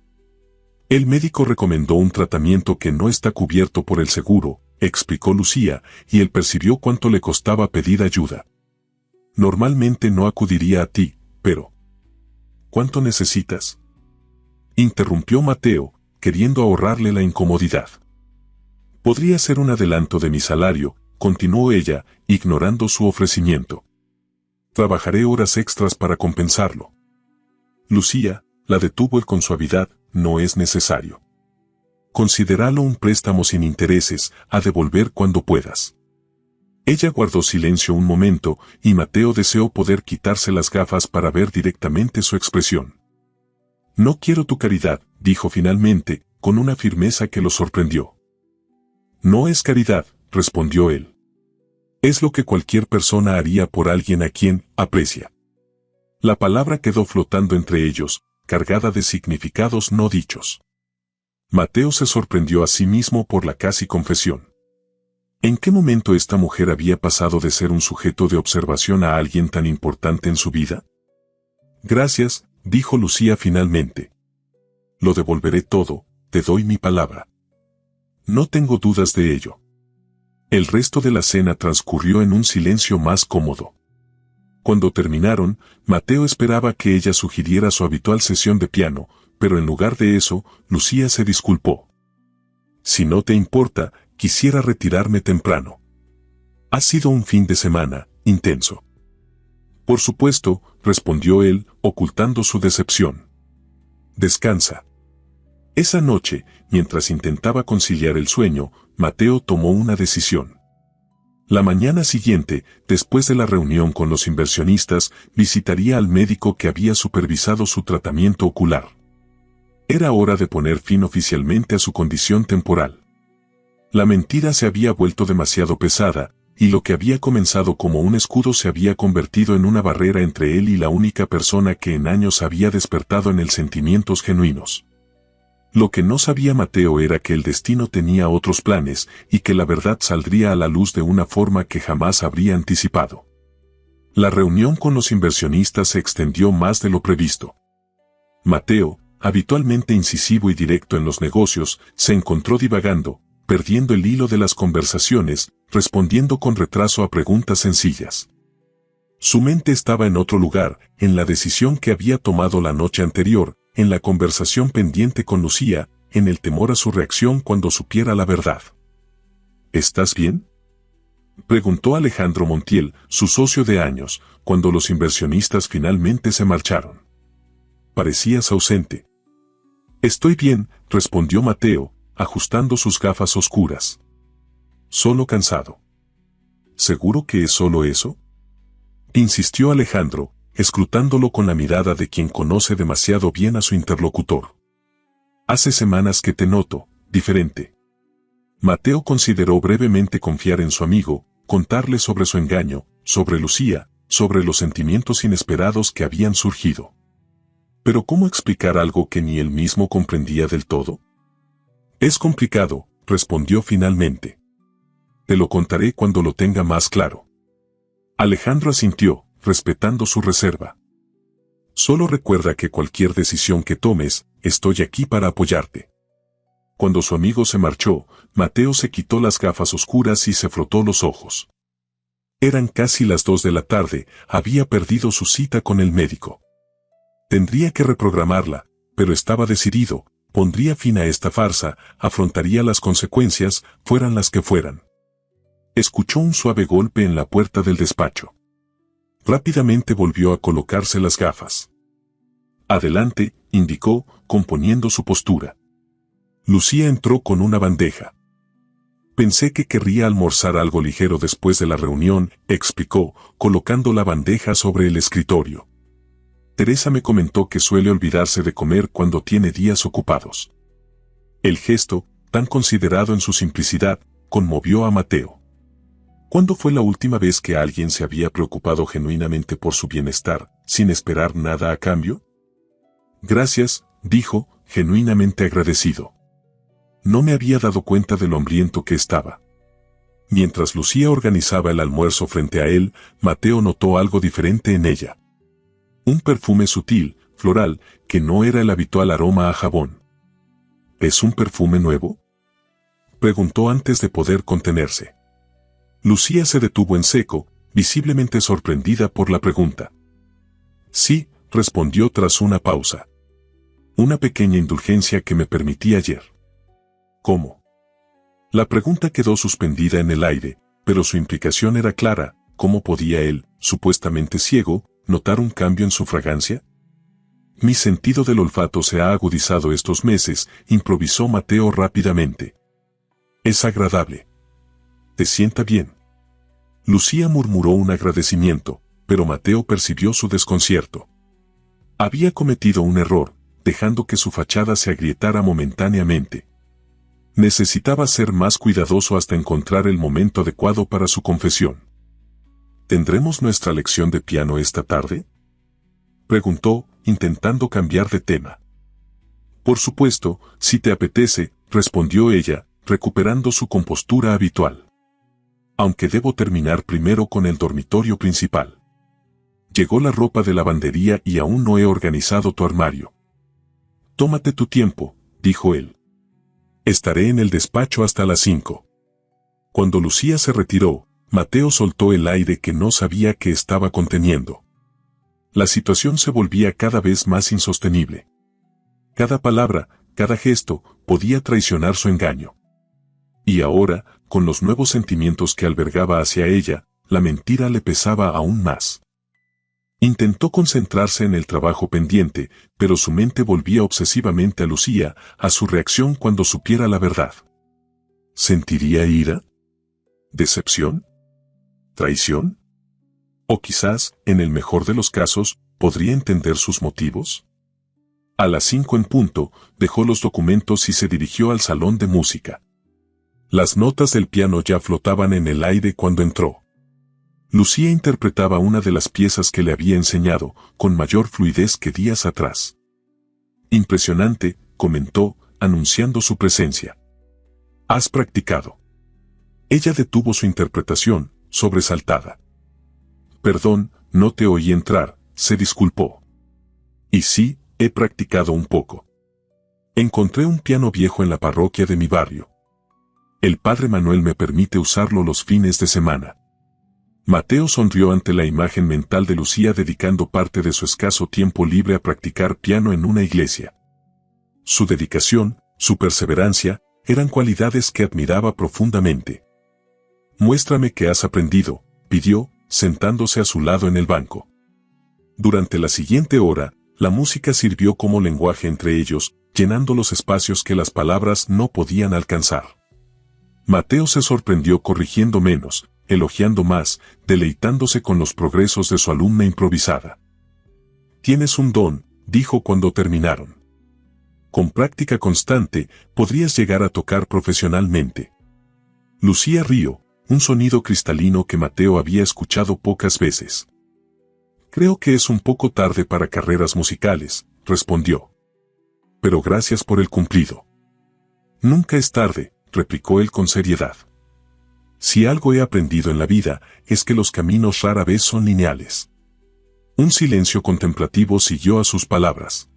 [SPEAKER 1] El médico recomendó un tratamiento que no está cubierto por el seguro, explicó Lucía, y él percibió cuánto le costaba pedir ayuda. Normalmente no acudiría a ti, pero... ¿Cuánto necesitas? Interrumpió Mateo, queriendo ahorrarle la incomodidad. Podría ser un adelanto de mi salario, continuó ella, ignorando su ofrecimiento. Trabajaré horas extras para compensarlo. Lucía la detuvo él con suavidad, no es necesario. Considéralo un préstamo sin intereses, a devolver cuando puedas. Ella guardó silencio un momento, y Mateo deseó poder quitarse las gafas para ver directamente su expresión. No quiero tu caridad, dijo finalmente, con una firmeza que lo sorprendió. No es caridad, respondió él. Es lo que cualquier persona haría por alguien a quien aprecia. La palabra quedó flotando entre ellos, cargada de significados no dichos. Mateo se sorprendió a sí mismo por la casi confesión. ¿En qué momento esta mujer había pasado de ser un sujeto de observación a alguien tan importante en su vida? Gracias, dijo Lucía finalmente. Lo devolveré todo, te doy mi palabra. No tengo dudas de ello. El resto de la cena transcurrió en un silencio más cómodo. Cuando terminaron, Mateo esperaba que ella sugiriera su habitual sesión de piano, pero en lugar de eso, Lucía se disculpó. Si no te importa, quisiera retirarme temprano. Ha sido un fin de semana intenso. Por supuesto, respondió él, ocultando su decepción. Descansa. Esa noche, mientras intentaba conciliar el sueño, Mateo tomó una decisión. La mañana siguiente, después de la reunión con los inversionistas, visitaría al médico que había supervisado su tratamiento ocular. Era hora de poner fin oficialmente a su condición temporal. La mentira se había vuelto demasiado pesada, y lo que había comenzado como un escudo se había convertido en una barrera entre él y la única persona que en años había despertado en él sentimientos genuinos. Lo que no sabía Mateo era que el destino tenía otros planes y que la verdad saldría a la luz de una forma que jamás habría anticipado. La reunión con los inversionistas se extendió más de lo previsto. Mateo, habitualmente incisivo y directo en los negocios, se encontró divagando, perdiendo el hilo de las conversaciones, respondiendo con retraso a preguntas sencillas. Su mente estaba en otro lugar, en la decisión que había tomado la noche anterior, en la conversación pendiente con Lucía, en el temor a su reacción cuando supiera la verdad. ¿Estás bien?, preguntó Alejandro Montiel, su socio de años, cuando los inversionistas finalmente se marcharon. Parecías ausente. Estoy bien, respondió Mateo, ajustando sus gafas oscuras. Solo cansado. ¿Seguro que es solo eso?, insistió Alejandro, escrutándolo con la mirada de quien conoce demasiado bien a su interlocutor. Hace semanas que te noto diferente. Mateo consideró brevemente confiar en su amigo, contarle sobre su engaño, sobre Lucía, sobre los sentimientos inesperados que habían surgido. Pero ¿cómo explicar algo que ni él mismo comprendía del todo? Es complicado, respondió finalmente. Te lo contaré cuando lo tenga más claro. Alejandro asintió, respetando su reserva. Solo recuerda que cualquier decisión que tomes, estoy aquí para apoyarte. Cuando su amigo se marchó, Mateo se quitó las gafas oscuras y se frotó los ojos. Eran casi las 2 de la tarde, había perdido su cita con el médico. Tendría que reprogramarla, pero estaba decidido, pondría fin a esta farsa, afrontaría las consecuencias, fueran las que fueran. Escuchó un suave golpe en la puerta del despacho. Rápidamente volvió a colocarse las gafas. Adelante, indicó, componiendo su postura. Lucía entró con una bandeja. Pensé que querría almorzar algo ligero después de la reunión, explicó, colocando la bandeja sobre el escritorio. Teresa me comentó que suele olvidarse de comer cuando tiene días ocupados. El gesto, tan considerado en su simplicidad, conmovió a Mateo. ¿Cuándo fue la última vez que alguien se había preocupado genuinamente por su bienestar, sin esperar nada a cambio? Gracias, dijo, genuinamente agradecido. No me había dado cuenta de lo hambriento que estaba. Mientras Lucía organizaba el almuerzo frente a él, Mateo notó algo diferente en ella. Un perfume sutil, floral, que no era el habitual aroma a jabón. ¿Es un perfume nuevo?, preguntó antes de poder contenerse. Lucía se detuvo en seco, visiblemente sorprendida por la pregunta. Sí, respondió tras una pausa. Una pequeña indulgencia que me permití ayer. ¿Cómo? La pregunta quedó suspendida en el aire, pero su implicación era clara. ¿Cómo podía él, supuestamente ciego, notar un cambio en su fragancia? Mi sentido del olfato se ha agudizado estos meses, improvisó Mateo rápidamente. Es agradable. ¿Te sienta bien? Lucía murmuró un agradecimiento, pero Mateo percibió su desconcierto. Había cometido un error, dejando que su fachada se agrietara momentáneamente. Necesitaba ser más cuidadoso hasta encontrar el momento adecuado para su confesión. ¿Tendremos nuestra lección de piano esta tarde?, preguntó, intentando cambiar de tema. Por supuesto, si te apetece, respondió ella, recuperando su compostura habitual. Aunque debo terminar primero con el dormitorio principal. Llegó la ropa de lavandería y aún no he organizado tu armario. Tómate tu tiempo, dijo él. Estaré en el despacho hasta las 5. Cuando Lucía se retiró, Mateo soltó el aire que no sabía que estaba conteniendo. La situación se volvía cada vez más insostenible. Cada palabra, cada gesto, podía traicionar su engaño. Y ahora, con los nuevos sentimientos que albergaba hacia ella, la mentira le pesaba aún más. Intentó concentrarse en el trabajo pendiente, pero su mente volvía obsesivamente a Lucía, a su reacción cuando supiera la verdad. ¿Sentiría ira? ¿Decepción? ¿Traición? O quizás, en el mejor de los casos, ¿podría entender sus motivos? A las 5 en punto, dejó los documentos y se dirigió al salón de música. Las notas del piano ya flotaban en el aire cuando entró. Lucía interpretaba una de las piezas que le había enseñado, con mayor fluidez que días atrás. Impresionante, comentó, anunciando su presencia. ¿Has practicado? Ella detuvo su interpretación, sobresaltada. Perdón, no te oí entrar, se disculpó. Y sí, he practicado un poco. Encontré un piano viejo en la parroquia de mi barrio. El padre Manuel me permite usarlo los fines de semana. Mateo sonrió ante la imagen mental de Lucía dedicando parte de su escaso tiempo libre a practicar piano en una iglesia. Su dedicación, su perseverancia, eran cualidades que admiraba profundamente. Muéstrame qué has aprendido, pidió, sentándose a su lado en el banco. Durante la siguiente hora, la música sirvió como lenguaje entre ellos, llenando los espacios que las palabras no podían alcanzar. Mateo se sorprendió corrigiendo menos, elogiando más, deleitándose con los progresos de su alumna improvisada. Tienes un don, dijo cuando terminaron. Con práctica constante, podrías llegar a tocar profesionalmente. Lucía rió, un sonido cristalino que Mateo había escuchado pocas veces. Creo que es un poco tarde para carreras musicales, respondió. Pero gracias por el cumplido. Nunca es tarde, replicó él con seriedad. Si algo he aprendido en la vida, es que los caminos rara vez son lineales. Un silencio contemplativo siguió a sus palabras.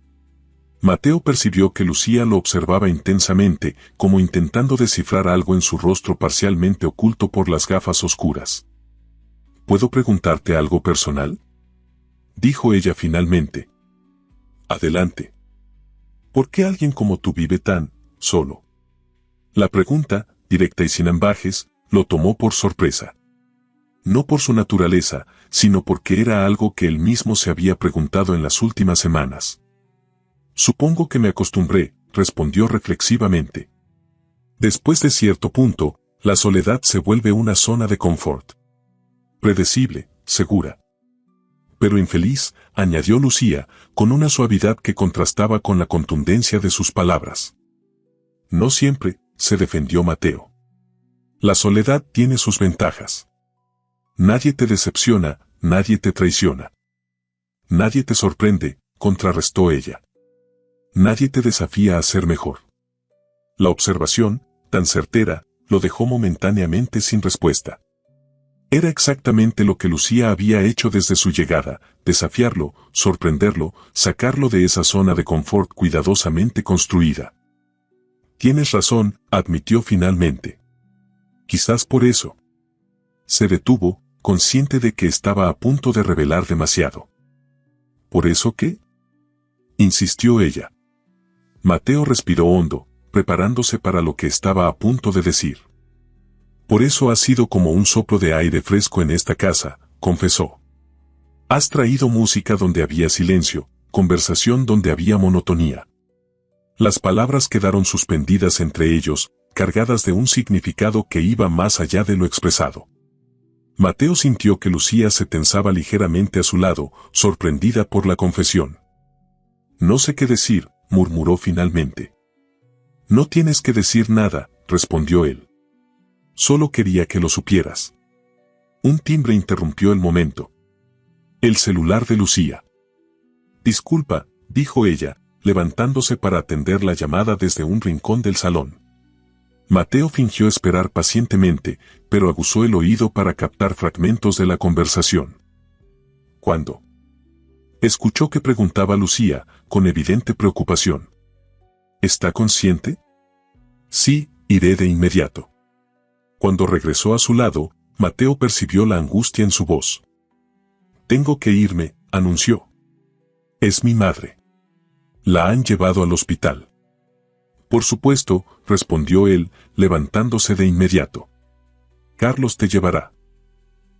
[SPEAKER 1] Mateo percibió que Lucía lo observaba intensamente, como intentando descifrar algo en su rostro parcialmente oculto por las gafas oscuras. ¿Puedo preguntarte algo personal?, dijo ella finalmente. Adelante. ¿Por qué alguien como tú vive tan solo? La pregunta, directa y sin ambajes, lo tomó por sorpresa. No por su naturaleza, sino porque era algo que él mismo se había preguntado en las últimas semanas. Supongo que me acostumbré, respondió reflexivamente. Después de cierto punto, la soledad se vuelve una zona de confort. Predecible, segura. Pero infeliz, añadió Lucía, con una suavidad que contrastaba con la contundencia de sus palabras. No siempre, se defendió Mateo. La soledad tiene sus ventajas. Nadie te decepciona, nadie te traiciona. Nadie te sorprende, contrarrestó ella. Nadie te desafía a ser mejor. La observación, tan certera, lo dejó momentáneamente sin respuesta. Era exactamente lo que Lucía había hecho desde su llegada, desafiarlo, sorprenderlo, sacarlo de esa zona de confort cuidadosamente construida. Tienes razón, admitió finalmente. Quizás por eso. Se detuvo, consciente de que estaba a punto de revelar demasiado. ¿Por eso qué? Insistió ella. Mateo respiró hondo, preparándose para lo que estaba a punto de decir. Por eso has sido como un soplo de aire fresco en esta casa, confesó. Has traído música donde había silencio, conversación donde había monotonía. Las palabras quedaron suspendidas entre ellos, cargadas de un significado que iba más allá de lo expresado. Mateo sintió que Lucía se tensaba ligeramente a su lado, sorprendida por la confesión. No sé qué decir, murmuró finalmente. No tienes que decir nada, respondió él. Solo quería que lo supieras. Un timbre interrumpió el momento. El celular de Lucía. Disculpa, dijo ella, levantándose para atender la llamada desde un rincón del salón. Mateo fingió esperar pacientemente, pero aguzó el oído para captar fragmentos de la conversación. ¿Cuándo? Escuchó que preguntaba Lucía, con evidente preocupación. ¿Está consciente? Sí, iré de inmediato. Cuando regresó a su lado, Mateo percibió la angustia en su voz. Tengo que irme, anunció. Es mi madre. La han llevado al hospital. Por supuesto, respondió él, levantándose de inmediato. Carlos te llevará.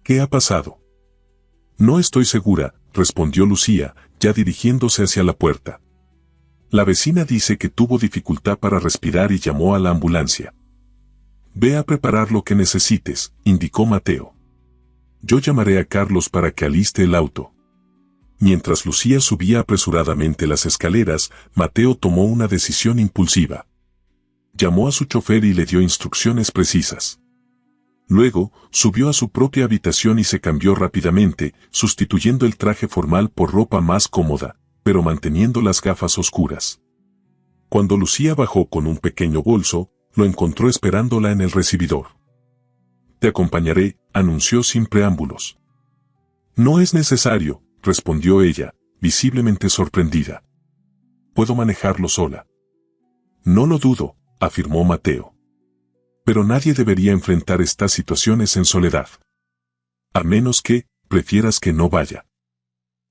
[SPEAKER 1] ¿Qué ha pasado? No estoy segura, respondió Lucía, ya dirigiéndose hacia la puerta. La vecina dice que tuvo dificultad para respirar y llamó a la ambulancia. Ve a preparar lo que necesites, indicó Mateo. Yo llamaré a Carlos para que aliste el auto. Mientras Lucía subía apresuradamente las escaleras, Mateo tomó una decisión impulsiva. Llamó a su chofer y le dio instrucciones precisas. Luego, subió a su propia habitación y se cambió rápidamente, sustituyendo el traje formal por ropa más cómoda, pero manteniendo las gafas oscuras. Cuando Lucía bajó con un pequeño bolso, lo encontró esperándola en el recibidor. Te acompañaré, anunció sin preámbulos. No es necesario, respondió ella, visiblemente sorprendida. Puedo manejarlo sola. No lo dudo, afirmó Mateo. Pero nadie debería enfrentar estas situaciones en soledad. A menos que, prefieras que no vaya.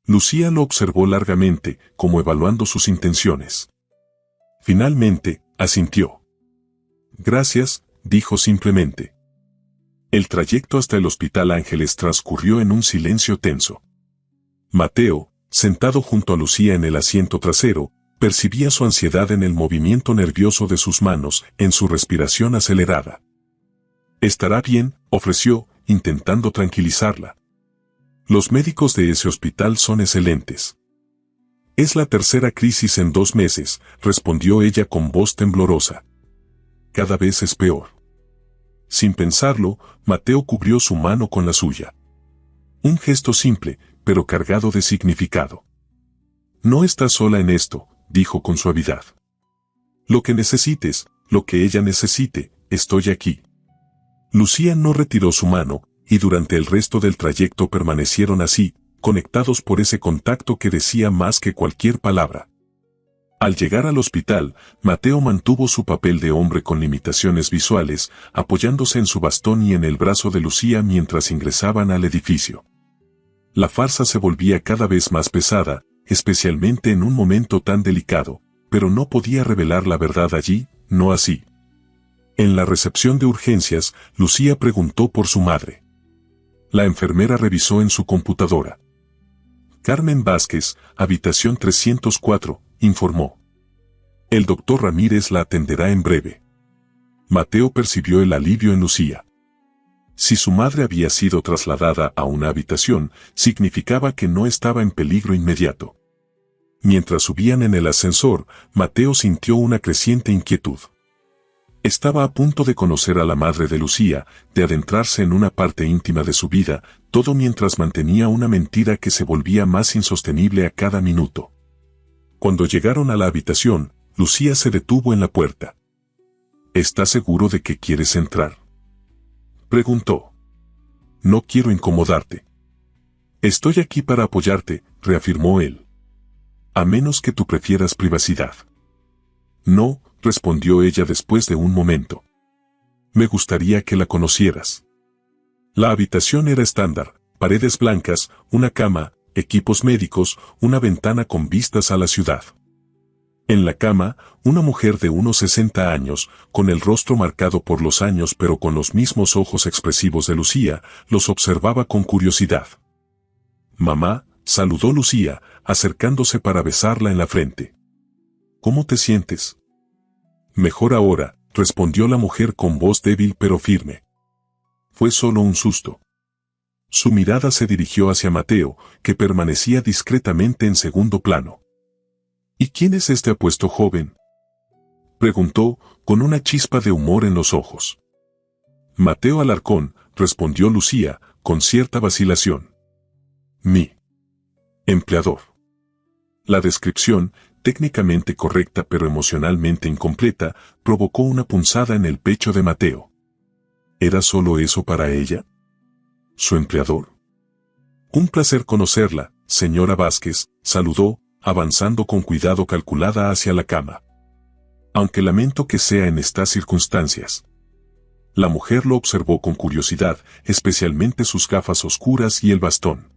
[SPEAKER 1] Lucía lo observó largamente, como evaluando sus intenciones. Finalmente, asintió. Gracias, dijo simplemente. El trayecto hasta el Hospital Ángeles transcurrió en un silencio tenso. Mateo, sentado junto a Lucía en el asiento trasero, percibía su ansiedad en el movimiento nervioso de sus manos, en su respiración acelerada. Estará bien, ofreció, intentando tranquilizarla. Los médicos de ese hospital son excelentes. Es la tercera crisis en 2 meses, respondió ella con voz temblorosa. Cada vez es peor. Sin pensarlo, Mateo cubrió su mano con la suya. Un gesto simple, pero cargado de significado. No estás sola en esto, dijo con suavidad. Lo que necesites, lo que ella necesite, estoy aquí. Lucía no retiró su mano, y durante el resto del trayecto permanecieron así, conectados por ese contacto que decía más que cualquier palabra. Al llegar al hospital, Mateo mantuvo su papel de hombre con limitaciones visuales, apoyándose en su bastón y en el brazo de Lucía mientras ingresaban al edificio. La farsa se volvía cada vez más pesada, especialmente en un momento tan delicado, pero no podía revelar la verdad allí, no así. En la recepción de urgencias, Lucía preguntó por su madre. La enfermera revisó en su computadora. Carmen Vázquez, habitación 304, informó. El doctor Ramírez la atenderá en breve. Mateo percibió el alivio en Lucía. Si su madre había sido trasladada a una habitación, significaba que no estaba en peligro inmediato. Mientras subían en el ascensor, Mateo sintió una creciente inquietud. Estaba a punto de conocer a la madre de Lucía, de adentrarse en una parte íntima de su vida, todo mientras mantenía una mentira que se volvía más insostenible a cada minuto. Cuando llegaron a la habitación, Lucía se detuvo en la puerta. ¿Estás seguro de que quieres entrar?, preguntó. No quiero incomodarte. Estoy aquí para apoyarte, reafirmó él. A menos que tú prefieras privacidad. No, respondió ella después de un momento. Me gustaría que la conocieras. La habitación era estándar, paredes blancas, una cama, equipos médicos, una ventana con vistas a la ciudad. En la cama, una mujer de unos 60 años, con el rostro marcado por los años pero con los mismos ojos expresivos de Lucía, los observaba con curiosidad. «Mamá», saludó Lucía, acercándose para besarla en la frente. «¿Cómo te sientes?» «Mejor ahora», respondió la mujer con voz débil pero firme. Fue solo un susto. Su mirada se dirigió hacia Mateo, que permanecía discretamente en segundo plano. «¿Y quién es este apuesto joven?», preguntó, con una chispa de humor en los ojos. «Mateo Alarcón», respondió Lucía, con cierta vacilación. «Mi empleador». La descripción, técnicamente correcta pero emocionalmente incompleta, provocó una punzada en el pecho de Mateo. ¿Era solo eso para ella? ¿Su empleador? «Un placer conocerla, señora Vázquez», saludó, avanzando con cuidado calculada hacia la cama. «Aunque lamento que sea en estas circunstancias». La mujer lo observó con curiosidad, especialmente sus gafas oscuras y el bastón.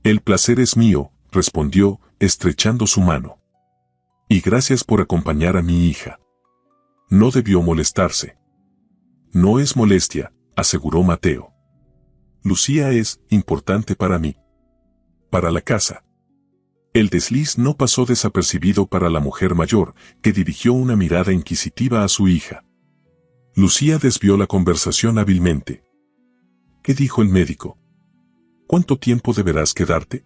[SPEAKER 1] «El placer es mío», respondió, estrechando su mano. «Y gracias por acompañar a mi hija». No debió molestarse. «No es molestia», aseguró Mateo. «Lucía es importante para mí. Para la casa». El desliz no pasó desapercibido para la mujer mayor, que dirigió una mirada inquisitiva a su hija. Lucía desvió la conversación hábilmente. «¿Qué dijo el médico? ¿Cuánto tiempo deberás quedarte?».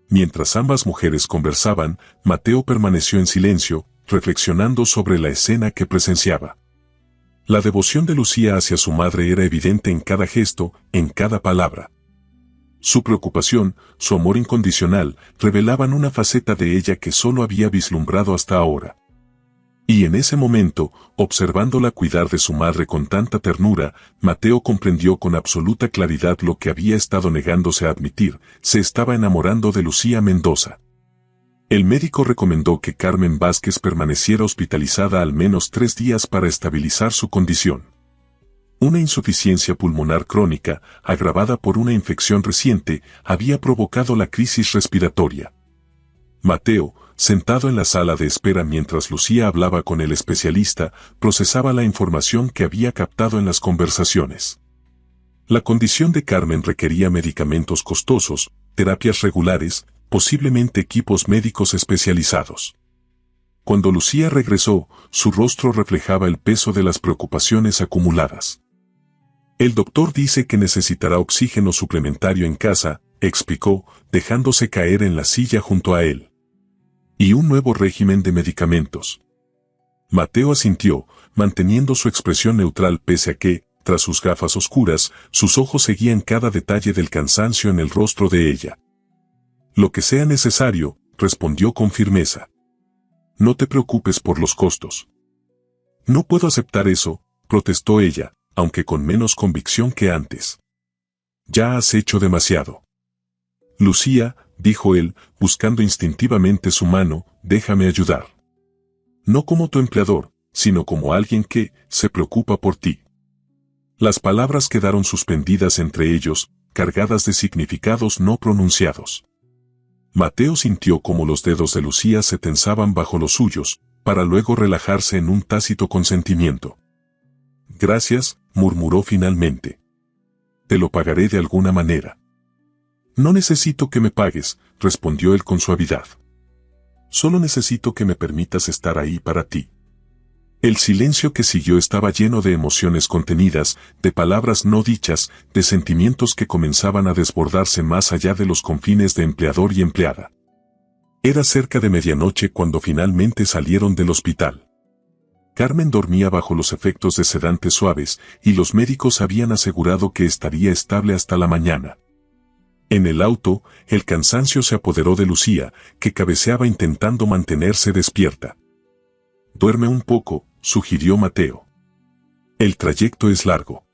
[SPEAKER 1] Mientras ambas mujeres conversaban, Mateo permaneció en silencio, reflexionando sobre la escena que presenciaba. La devoción de Lucía hacia su madre era evidente en cada gesto, en cada palabra. Su preocupación, su amor incondicional, revelaban una faceta de ella que solo había vislumbrado hasta ahora. Y en ese momento, observándola cuidar de su madre con tanta ternura, Mateo comprendió con absoluta claridad lo que había estado negándose a admitir: se estaba enamorando de Lucía Mendoza. El médico recomendó que Carmen Vázquez permaneciera hospitalizada al menos 3 días para estabilizar su condición. Una insuficiencia pulmonar crónica, agravada por una infección reciente, había provocado la crisis respiratoria. Mateo, sentado en la sala de espera mientras Lucía hablaba con el especialista, procesaba la información que había captado en las conversaciones. La condición de Carmen requería medicamentos costosos, terapias regulares, posiblemente equipos médicos especializados. Cuando Lucía regresó, su rostro reflejaba el peso de las preocupaciones acumuladas. «El doctor dice que necesitará oxígeno suplementario en casa», explicó, dejándose caer en la silla junto a él. «Y un nuevo régimen de medicamentos». Mateo asintió, manteniendo su expresión neutral pese a que, tras sus gafas oscuras, sus ojos seguían cada detalle del cansancio en el rostro de ella. «Lo que sea necesario», respondió con firmeza. «No te preocupes por los costos». «No puedo aceptar eso», protestó ella, aunque con menos convicción que antes. «Ya has hecho demasiado». «Lucía», dijo él, buscando instintivamente su mano, «déjame ayudar. No como tu empleador, sino como alguien que se preocupa por ti». Las palabras quedaron suspendidas entre ellos, cargadas de significados no pronunciados. Mateo sintió como los dedos de Lucía se tensaban bajo los suyos, para luego relajarse en un tácito consentimiento. «Gracias», murmuró finalmente. «Te lo pagaré de alguna manera». «No necesito que me pagues», respondió él con suavidad. «Solo necesito que me permitas estar ahí para ti». El silencio que siguió estaba lleno de emociones contenidas, de palabras no dichas, de sentimientos que comenzaban a desbordarse más allá de los confines de empleador y empleada. Era cerca de medianoche cuando finalmente salieron del hospital. Carmen dormía bajo los efectos de sedantes suaves, y los médicos habían asegurado que estaría estable hasta la mañana. En el auto, el cansancio se apoderó de Lucía, que cabeceaba intentando mantenerse despierta. «Duerme un poco», sugirió Mateo. «El trayecto es largo».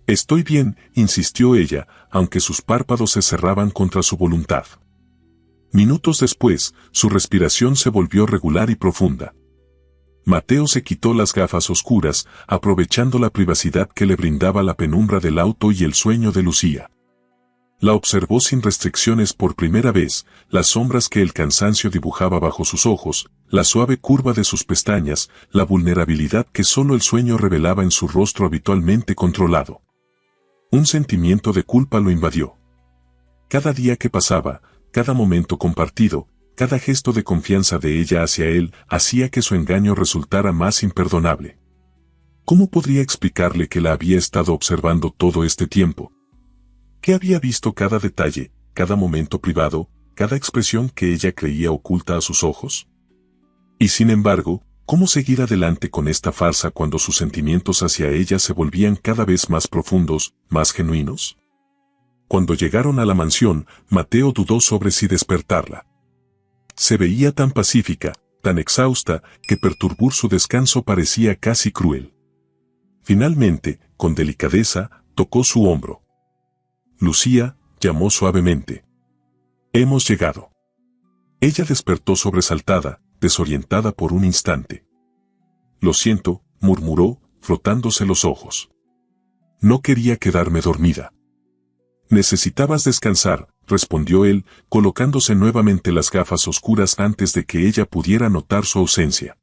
[SPEAKER 1] «Estoy bien», insistió ella, aunque sus párpados se cerraban contra su voluntad. Minutos después, su respiración se volvió regular y profunda. Mateo se quitó las gafas oscuras, aprovechando la privacidad que le brindaba la penumbra del auto y el sueño de Lucía. La observó sin restricciones por primera vez, las sombras que el cansancio dibujaba bajo sus ojos, la suave curva de sus pestañas, la vulnerabilidad que solo el sueño revelaba en su rostro habitualmente controlado. Un sentimiento de culpa lo invadió. Cada día que pasaba, cada momento compartido, cada gesto de confianza de ella hacia él hacía que su engaño resultara más imperdonable. ¿Cómo podría explicarle que la había estado observando todo este tiempo? Que había visto cada detalle, cada momento privado, cada expresión que ella creía oculta a sus ojos? Y sin embargo, ¿cómo seguir adelante con esta farsa cuando sus sentimientos hacia ella se volvían cada vez más profundos, más genuinos? Cuando llegaron a la mansión, Mateo dudó sobre si despertarla. Se veía tan pacífica, tan exhausta, que perturbar su descanso parecía casi cruel. Finalmente, con delicadeza, tocó su hombro. Lucía, llamó suavemente. Hemos llegado. Ella despertó sobresaltada, desorientada por un instante. Lo siento, murmuró, frotándose los ojos. No quería quedarme dormida. Necesitabas descansar, respondió él, colocándose nuevamente las gafas oscuras antes de que ella pudiera notar su ausencia.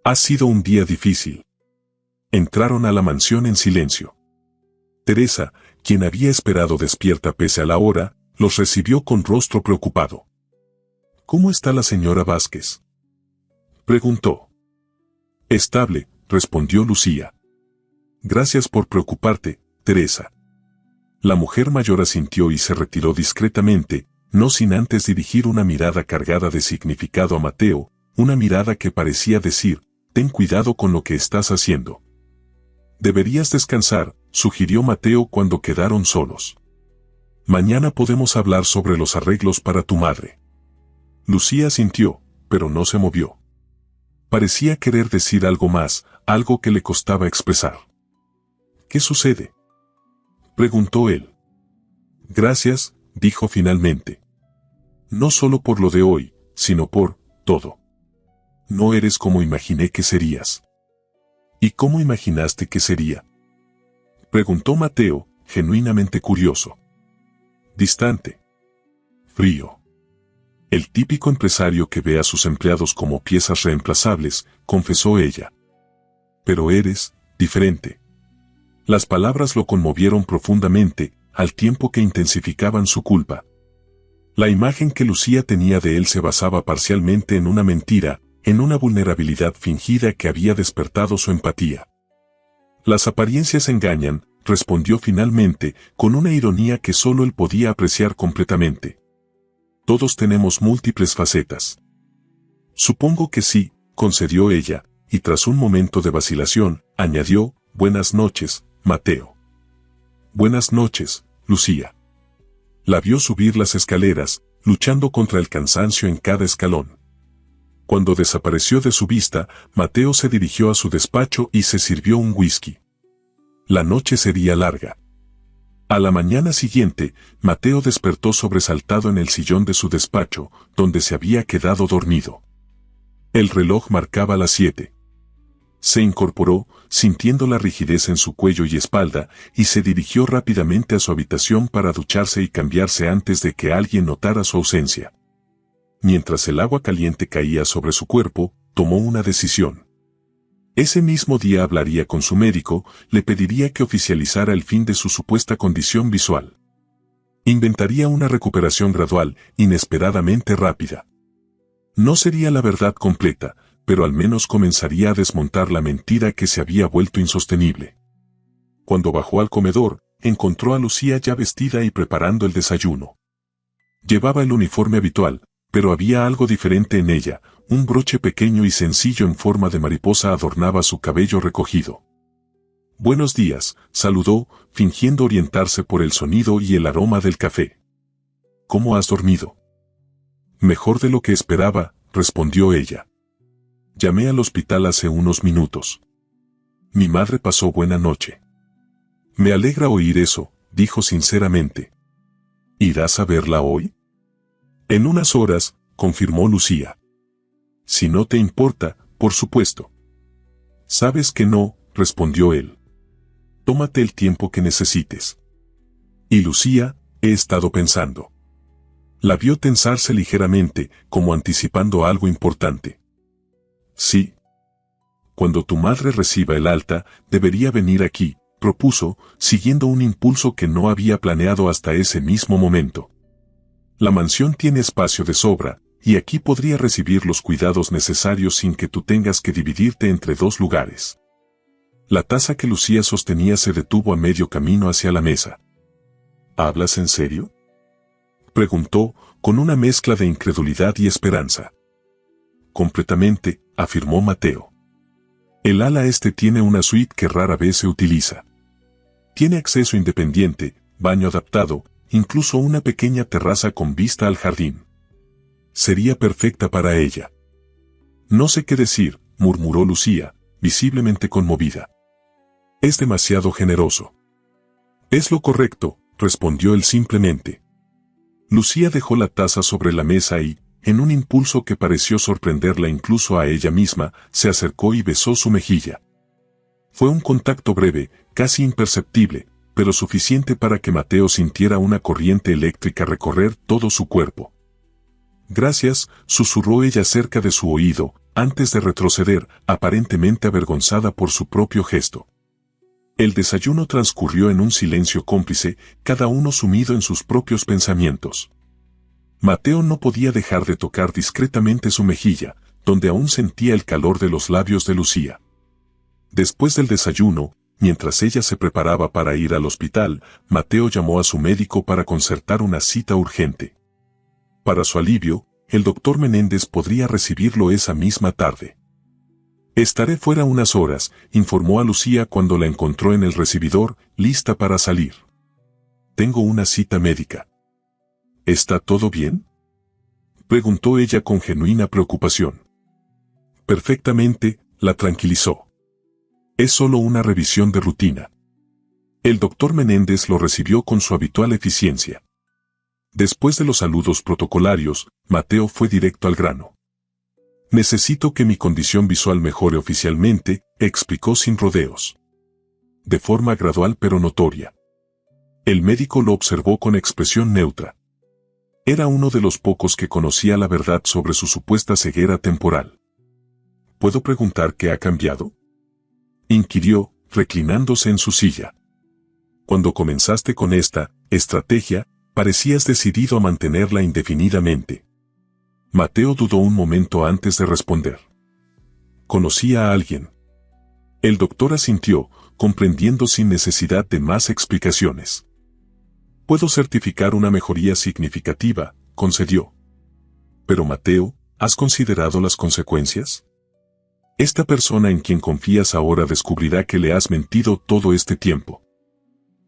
[SPEAKER 1] Ha sido un día difícil. Entraron a la mansión en silencio. Teresa, quien había esperado despierta pese a la hora, los recibió con rostro preocupado. ¿Cómo está la señora Vázquez?, preguntó. Estable, respondió Lucía. Gracias por preocuparte, Teresa. La mujer mayor asintió y se retiró discretamente, no sin antes dirigir una mirada cargada de significado a Mateo, una mirada que parecía decir, ten cuidado con lo que estás haciendo. Deberías descansar, sugirió Mateo cuando quedaron solos. Mañana podemos hablar sobre los arreglos para tu madre. Lucía asintió, pero no se movió. Parecía querer decir algo más, algo que le costaba expresar. ¿Qué sucede?, preguntó él. Gracias, dijo finalmente. No solo por lo de hoy, sino por todo. No eres como imaginé que serías. ¿Y cómo imaginaste que sería?, preguntó Mateo, genuinamente curioso. Distante. Frío. El típico empresario que ve a sus empleados como piezas reemplazables, confesó ella. Pero eres diferente. Las palabras lo conmovieron profundamente, al tiempo que intensificaban su culpa. La imagen que Lucía tenía de él se basaba parcialmente en una mentira, en una vulnerabilidad fingida que había despertado su empatía. Las apariencias engañan, respondió finalmente, con una ironía que solo él podía apreciar completamente. Todos tenemos múltiples facetas. Supongo que sí, concedió ella, y tras un momento de vacilación, añadió, buenas noches, Mateo. Buenas noches, Lucía. La vio subir las escaleras, luchando contra el cansancio en cada escalón. Cuando desapareció de su vista, Mateo se dirigió a su despacho y se sirvió un whisky. La noche sería larga. A la mañana siguiente, Mateo despertó sobresaltado en el sillón de su despacho, donde se había quedado dormido. El reloj marcaba las 7. Se incorporó, sintiendo la rigidez en su cuello y espalda, y se dirigió rápidamente a su habitación para ducharse y cambiarse antes de que alguien notara su ausencia. Mientras el agua caliente caía sobre su cuerpo, tomó una decisión. Ese mismo día hablaría con su médico, le pediría que oficializara el fin de su supuesta condición visual. Inventaría una recuperación gradual, inesperadamente rápida. No sería la verdad completa, pero al menos comenzaría a desmontar la mentira que se había vuelto insostenible. Cuando bajó al comedor, encontró a Lucía ya vestida y preparando el desayuno. Llevaba el uniforme habitual, pero había algo diferente en ella, un broche pequeño y sencillo en forma de mariposa adornaba su cabello recogido. Buenos días, saludó, fingiendo orientarse por el sonido y el aroma del café. ¿Cómo has dormido? Mejor de lo que esperaba, respondió ella. Llamé al hospital hace unos minutos. Mi madre pasó buena noche. Me alegra oír eso, dijo sinceramente. ¿Irás a verla hoy? En unas horas, confirmó Lucía. Si no te importa, por supuesto. Sabes que no, respondió él. Tómate el tiempo que necesites. Y Lucía, he estado pensando. La vio tensarse ligeramente, como anticipando algo importante. Sí. Cuando tu madre reciba el alta, debería venir aquí, propuso, siguiendo un impulso que no había planeado hasta ese mismo momento. La mansión tiene espacio de sobra, y aquí podría recibir los cuidados necesarios sin que tú tengas que dividirte entre dos lugares. La taza que Lucía sostenía se detuvo a medio camino hacia la mesa. ¿Hablas en serio?, preguntó, con una mezcla de incredulidad y esperanza. Completamente, afirmó Mateo. El ala este tiene una suite que rara vez se utiliza. Tiene acceso independiente, baño adaptado, incluso una pequeña terraza con vista al jardín. Sería perfecta para ella. No sé qué decir, murmuró Lucía, visiblemente conmovida. Es demasiado generoso. Es lo correcto, respondió él simplemente. Lucía dejó la taza sobre la mesa y, en un impulso que pareció sorprenderla incluso a ella misma, se acercó y besó su mejilla. Fue un contacto breve, casi imperceptible, pero suficiente para que Mateo sintiera una corriente eléctrica recorrer todo su cuerpo. Gracias, susurró ella cerca de su oído, antes de retroceder, aparentemente avergonzada por su propio gesto. El desayuno transcurrió en un silencio cómplice, cada uno sumido en sus propios pensamientos. Mateo no podía dejar de tocar discretamente su mejilla, donde aún sentía el calor de los labios de Lucía. Después del desayuno, mientras ella se preparaba para ir al hospital, Mateo llamó a su médico para concertar una cita urgente. Para su alivio, el doctor Menéndez podría recibirlo esa misma tarde. Estaré fuera unas horas, informó a Lucía cuando la encontró en el recibidor, lista para salir. Tengo una cita médica. ¿Está todo bien?, preguntó ella con genuina preocupación. Perfectamente, la tranquilizó. Es solo una revisión de rutina. El doctor Menéndez lo recibió con su habitual eficiencia. Después de los saludos protocolarios, Mateo fue directo al grano. Necesito que mi condición visual mejore oficialmente, explicó sin rodeos. De forma gradual pero notoria. El médico lo observó con expresión neutra. Era uno de los pocos que conocía la verdad sobre su supuesta ceguera temporal. ¿Puedo preguntar qué ha cambiado?, inquirió, reclinándose en su silla. Cuando comenzaste con esta estrategia, parecías decidido a mantenerla indefinidamente. Mateo dudó un momento antes de responder. ¿Conocía a alguien? El doctor asintió, comprendiendo sin necesidad de más explicaciones. Puedo certificar una mejoría significativa, concedió. Pero Mateo, ¿has considerado las consecuencias? Esta persona en quien confías ahora descubrirá que le has mentido todo este tiempo.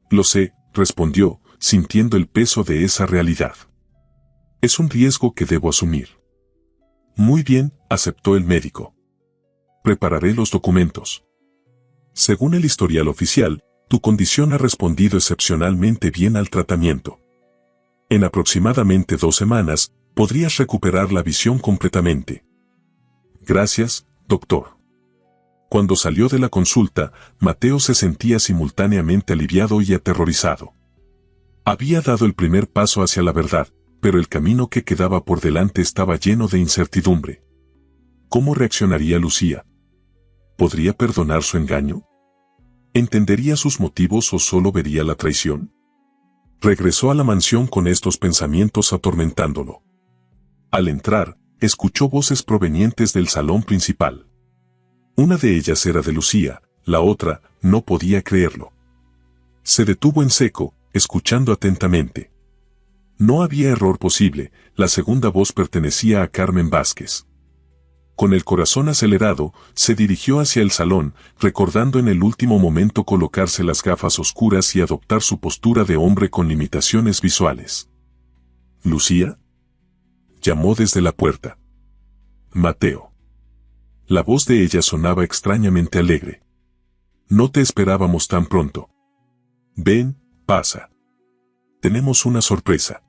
[SPEAKER 1] Lo sé, respondió, sintiendo el peso de esa realidad. Es un riesgo que debo asumir. Muy bien, aceptó el médico. Prepararé los documentos. Según el historial oficial, tu condición ha respondido excepcionalmente bien al tratamiento. En aproximadamente 2 semanas, podrías recuperar la visión completamente. Gracias, doctor. Cuando salió de la consulta, Mateo se sentía simultáneamente aliviado y aterrorizado. Había dado el primer paso hacia la verdad, pero el camino que quedaba por delante estaba lleno de incertidumbre. ¿Cómo reaccionaría Lucía? ¿Podría perdonar su engaño? ¿Entendería sus motivos o solo vería la traición? Regresó a la mansión con estos pensamientos atormentándolo. Al entrar, escuchó voces provenientes del salón principal. Una de ellas era de Lucía, la otra, no podía creerlo. Se detuvo en seco, escuchando atentamente. No había error posible, la segunda voz pertenecía a Carmen Vázquez. Con el corazón acelerado, se dirigió hacia el salón, recordando en el último momento colocarse las gafas oscuras y adoptar su postura de hombre con limitaciones visuales. ¿Lucía?, llamó desde la puerta. Mateo. La voz de ella sonaba extrañamente alegre. No te esperábamos tan pronto. Ven, pasa. Tenemos una sorpresa.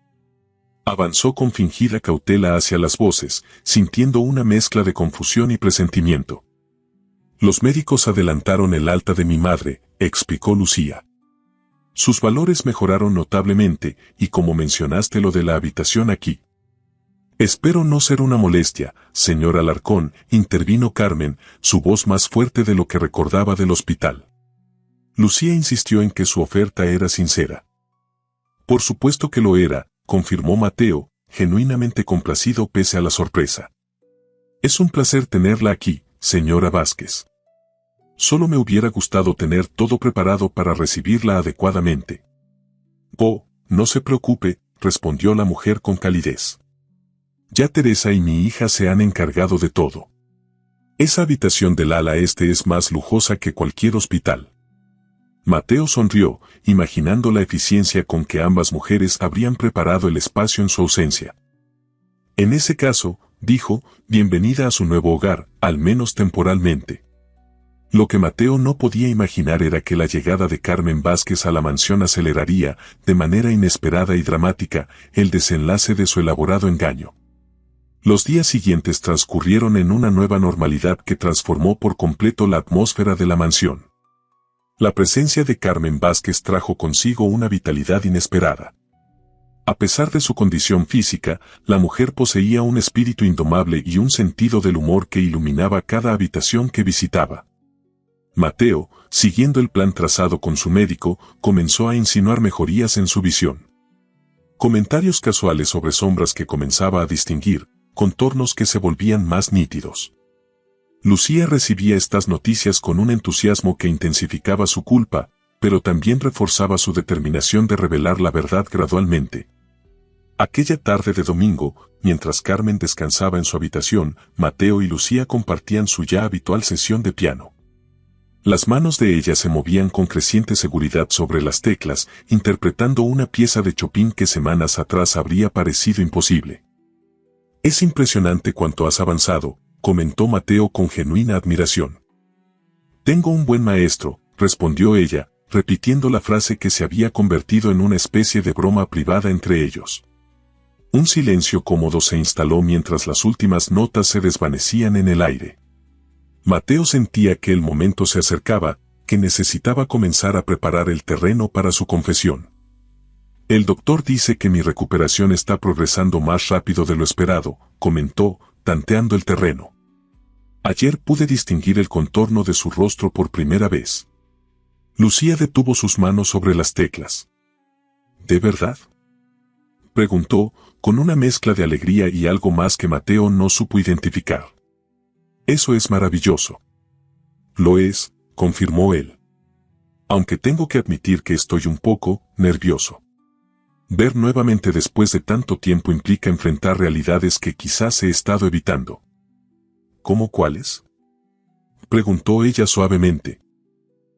[SPEAKER 1] Avanzó con fingida cautela hacia las voces, sintiendo una mezcla de confusión y presentimiento. Los médicos adelantaron el alta de mi madre, explicó Lucía. Sus valores mejoraron notablemente, y como mencionaste lo de la habitación aquí. Espero no ser una molestia, señor Alarcón, intervino Carmen, su voz más fuerte de lo que recordaba del hospital. Lucía insistió en que su oferta era sincera. Por supuesto que lo era, confirmó Mateo, genuinamente complacido pese a la sorpresa. Es un placer tenerla aquí, señora Vázquez. Solo me hubiera gustado tener todo preparado para recibirla adecuadamente. Oh, no se preocupe, respondió la mujer con calidez. Ya Teresa y mi hija se han encargado de todo. Esa habitación del ala este es más lujosa que cualquier hospital. Mateo sonrió, imaginando la eficiencia con que ambas mujeres habrían preparado el espacio en su ausencia. En ese caso, dijo, bienvenida a su nuevo hogar, al menos temporalmente. Lo que Mateo no podía imaginar era que la llegada de Carmen Vázquez a la mansión aceleraría, de manera inesperada y dramática, el desenlace de su elaborado engaño. Los días siguientes transcurrieron en una nueva normalidad que transformó por completo la atmósfera de la mansión. La presencia de Carmen Vázquez trajo consigo una vitalidad inesperada. A pesar de su condición física, la mujer poseía un espíritu indomable y un sentido del humor que iluminaba cada habitación que visitaba. Mateo, siguiendo el plan trazado con su médico, comenzó a insinuar mejorías en su visión. Comentarios casuales sobre sombras que comenzaba a distinguir, contornos que se volvían más nítidos. Lucía recibía estas noticias con un entusiasmo que intensificaba su culpa, pero también reforzaba su determinación de revelar la verdad gradualmente. Aquella tarde de domingo, mientras Carmen descansaba en su habitación, Mateo y Lucía compartían su ya habitual sesión de piano. Las manos de ella se movían con creciente seguridad sobre las teclas, interpretando una pieza de Chopin que semanas atrás habría parecido imposible. Es impresionante cuánto has avanzado, comentó Mateo con genuina admiración. Tengo un buen maestro, respondió ella, repitiendo la frase que se había convertido en una especie de broma privada entre ellos. Un silencio cómodo se instaló mientras las últimas notas se desvanecían en el aire. Mateo sentía que el momento se acercaba, que necesitaba comenzar a preparar el terreno para su confesión. El doctor dice que mi recuperación está progresando más rápido de lo esperado, comentó, tanteando el terreno. Ayer pude distinguir el contorno de su rostro por primera vez. Lucía detuvo sus manos sobre las teclas. ¿De verdad?, preguntó, con una mezcla de alegría y algo más que Mateo no supo identificar. Eso es maravilloso. Lo es, confirmó él. Aunque tengo que admitir que estoy un poco nervioso. Ver nuevamente después de tanto tiempo implica enfrentar realidades que quizás he estado evitando. ¿Cómo cuáles?, preguntó ella suavemente.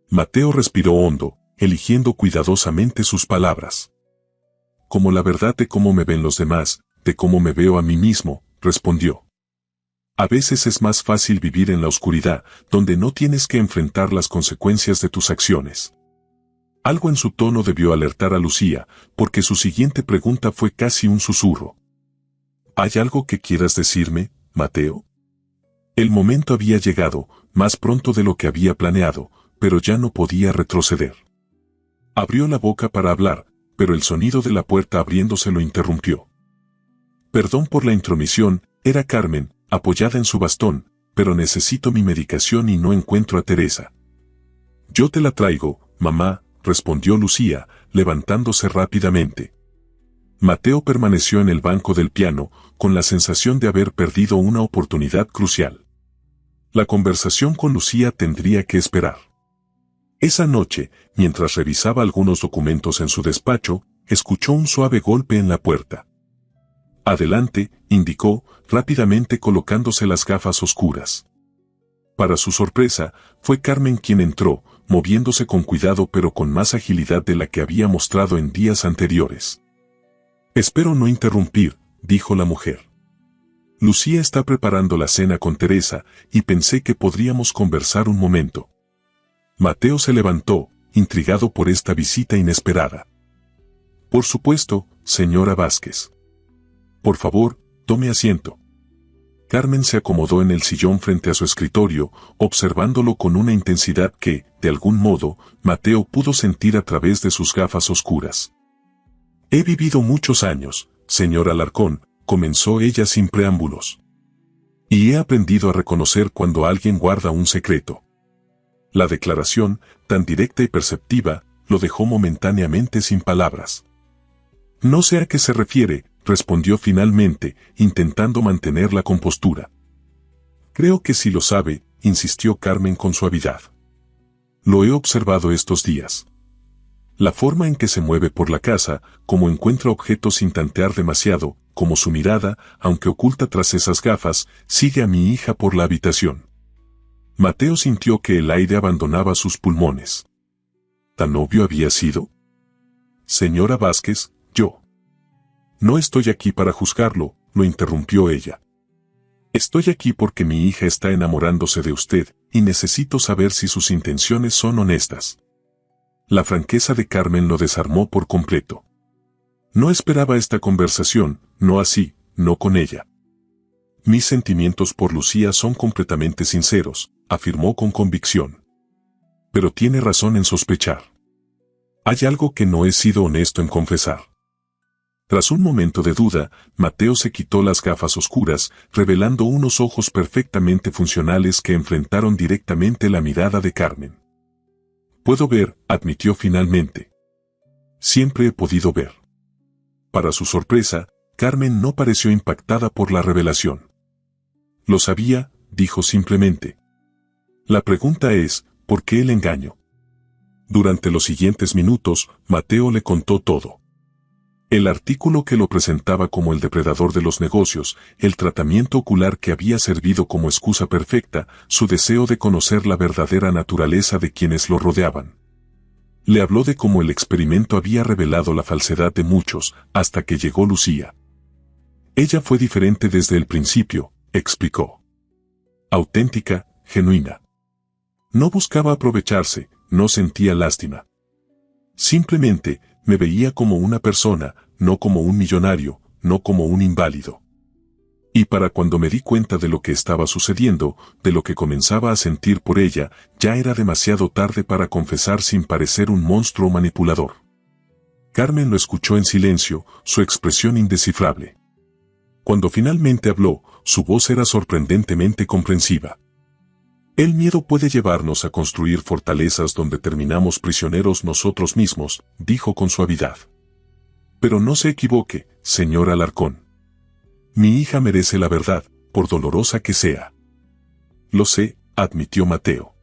[SPEAKER 1] Mateo respiró hondo, eligiendo cuidadosamente sus palabras. Como la verdad de cómo me ven los demás, de cómo me veo a mí mismo, respondió. A veces es más fácil vivir en la oscuridad, donde no tienes que enfrentar las consecuencias de tus acciones. Algo en su tono debió alertar a Lucía, porque su siguiente pregunta fue casi un susurro. ¿Hay algo que quieras decirme, Mateo? El momento había llegado, más pronto de lo que había planeado, pero ya no podía retroceder. Abrió la boca para hablar, pero el sonido de la puerta abriéndose lo interrumpió. Perdón por la intromisión, era Carmen, apoyada en su bastón, pero necesito mi medicación y no encuentro a Teresa. Yo te la traigo, mamá, respondió Lucía, levantándose rápidamente. Mateo permaneció en el banco del piano, con la sensación de haber perdido una oportunidad crucial. La conversación con Lucía tendría que esperar. Esa noche, mientras revisaba algunos documentos en su despacho, escuchó un suave golpe en la puerta. Adelante, indicó, rápidamente colocándose las gafas oscuras. Para su sorpresa, fue Carmen quien entró, moviéndose con cuidado pero con más agilidad de la que había mostrado en días anteriores. Espero no interrumpir, dijo la mujer. Lucía está preparando la cena con Teresa, y pensé que podríamos conversar un momento. Mateo se levantó, intrigado por esta visita inesperada. Por supuesto, señora Vázquez. Por favor, tome asiento. Carmen se acomodó en el sillón frente a su escritorio, observándolo con una intensidad que, de algún modo, Mateo pudo sentir a través de sus gafas oscuras. He vivido muchos años, señor Alarcón, comenzó ella sin preámbulos. Y he aprendido a reconocer cuando alguien guarda un secreto. La declaración, tan directa y perceptiva, lo dejó momentáneamente sin palabras. No sé a qué se refiere, respondió finalmente, intentando mantener la compostura. Creo que sí lo sabe, insistió Carmen con suavidad. Lo he observado estos días. La forma en que se mueve por la casa, como encuentra objetos sin tantear demasiado, como su mirada, aunque oculta tras esas gafas, sigue a mi hija por la habitación. Mateo sintió que el aire abandonaba sus pulmones. ¿Tan obvio había sido? Señora Vázquez, yo. No estoy aquí para juzgarlo, lo interrumpió ella. Estoy aquí porque mi hija está enamorándose de usted, y necesito saber si sus intenciones son honestas. La franqueza de Carmen lo desarmó por completo. No esperaba esta conversación, no así, no con ella. Mis sentimientos por Lucía son completamente sinceros, afirmó con convicción. Pero tiene razón en sospechar. Hay algo que no he sido honesto en confesar. Tras un momento de duda, Mateo se quitó las gafas oscuras, revelando unos ojos perfectamente funcionales que enfrentaron directamente la mirada de Carmen. Puedo ver, admitió finalmente. Siempre he podido ver. Para su sorpresa, Carmen no pareció impactada por la revelación. Lo sabía, dijo simplemente. La pregunta es, ¿por qué el engaño? Durante los siguientes minutos, Mateo le contó todo. El artículo que lo presentaba como el depredador de los negocios, el tratamiento ocular que había servido como excusa perfecta, su deseo de conocer la verdadera naturaleza de quienes lo rodeaban. Le habló de cómo el experimento había revelado la falsedad de muchos, hasta que llegó Lucía. Ella fue diferente desde el principio, explicó. Auténtica, genuina. No buscaba aprovecharse, no sentía lástima. Simplemente, me veía como una persona, no como un millonario, no como un inválido. Y para cuando me di cuenta de lo que estaba sucediendo, de lo que comenzaba a sentir por ella, ya era demasiado tarde para confesar sin parecer un monstruo manipulador. Carmen lo escuchó en silencio, su expresión indescifrable. Cuando finalmente habló, su voz era sorprendentemente comprensiva. El miedo puede llevarnos a construir fortalezas donde terminamos prisioneros nosotros mismos, dijo con suavidad. Pero no se equivoque, señor Alarcón. Mi hija merece la verdad, por dolorosa que sea. Lo sé, admitió Mateo.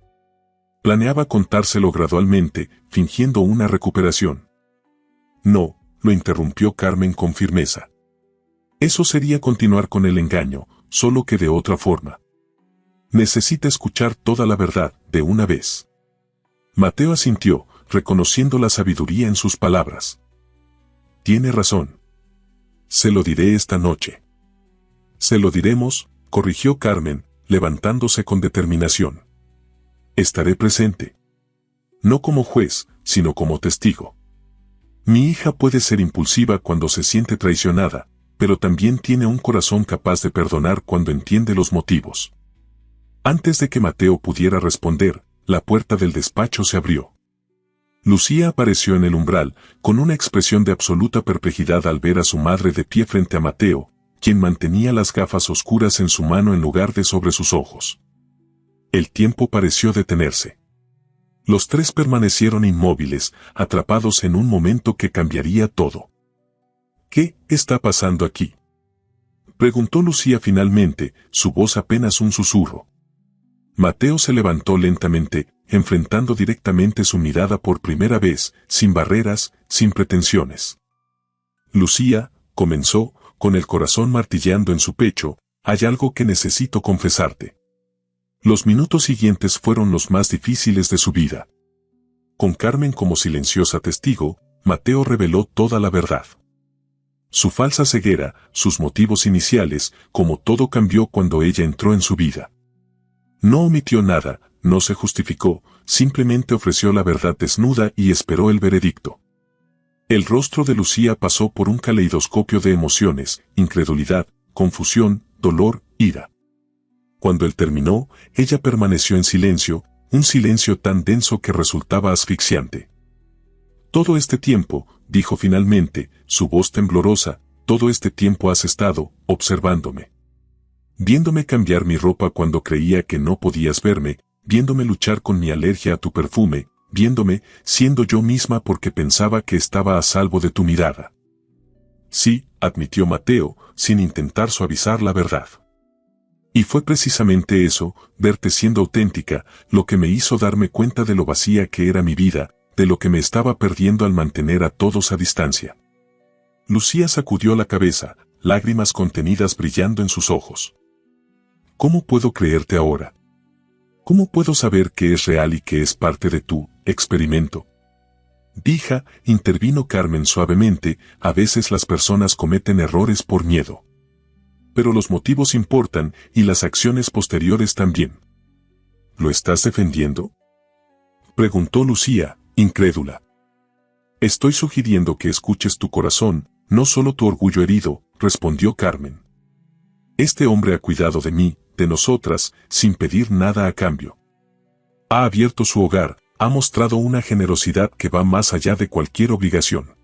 [SPEAKER 1] Planeaba contárselo gradualmente, fingiendo una recuperación. No, lo interrumpió Carmen con firmeza. Eso sería continuar con el engaño, solo que de otra forma. Necesita escuchar toda la verdad, de una vez. Mateo asintió, reconociendo la sabiduría en sus palabras. Tiene razón. Se lo diré esta noche. Se lo diremos, corrigió Carmen, levantándose con determinación. Estaré presente. No como juez, sino como testigo. Mi hija puede ser impulsiva cuando se siente traicionada, pero también tiene un corazón capaz de perdonar cuando entiende los motivos. Antes de que Mateo pudiera responder, la puerta del despacho se abrió. Lucía apareció en el umbral, con una expresión de absoluta perplejidad al ver a su madre de pie frente a Mateo, quien mantenía las gafas oscuras en su mano en lugar de sobre sus ojos. El tiempo pareció detenerse. Los tres permanecieron inmóviles, atrapados en un momento que cambiaría todo. ¿Qué está pasando aquí?, preguntó Lucía finalmente, su voz apenas un susurro. Mateo se levantó lentamente, enfrentando directamente su mirada por primera vez, sin barreras, sin pretensiones. Lucía, comenzó, con el corazón martilleando en su pecho, hay algo que necesito confesarte. Los minutos siguientes fueron los más difíciles de su vida. Con Carmen como silenciosa testigo, Mateo reveló toda la verdad. Su falsa ceguera, sus motivos iniciales, como todo cambió cuando ella entró en su vida. No omitió nada, no se justificó, simplemente ofreció la verdad desnuda y esperó el veredicto. El rostro de Lucía pasó por un caleidoscopio de emociones, incredulidad, confusión, dolor, ira. Cuando él terminó, ella permaneció en silencio, un silencio tan denso que resultaba asfixiante. Todo este tiempo, dijo finalmente, su voz temblorosa, todo este tiempo has estado, observándome. Viéndome cambiar mi ropa cuando creía que no podías verme, viéndome luchar con mi alergia a tu perfume, viéndome, siendo yo misma porque pensaba que estaba a salvo de tu mirada. Sí, admitió Mateo, sin intentar suavizar la verdad. Y fue precisamente eso, verte siendo auténtica, lo que me hizo darme cuenta de lo vacía que era mi vida, de lo que me estaba perdiendo al mantener a todos a distancia. Lucía sacudió la cabeza, lágrimas contenidas brillando en sus ojos. ¿Cómo puedo creerte ahora? ¿Cómo puedo saber que es real y que es parte de tu experimento? Dija, intervino Carmen suavemente, a veces las personas cometen errores por miedo. Pero los motivos importan y las acciones posteriores también. ¿Lo estás defendiendo?, preguntó Lucía, incrédula. Estoy sugiriendo que escuches tu corazón, no solo tu orgullo herido, respondió Carmen. Este hombre ha cuidado de mí, de nosotras, sin pedir nada a cambio. Ha abierto su hogar, ha mostrado una generosidad que va más allá de cualquier obligación.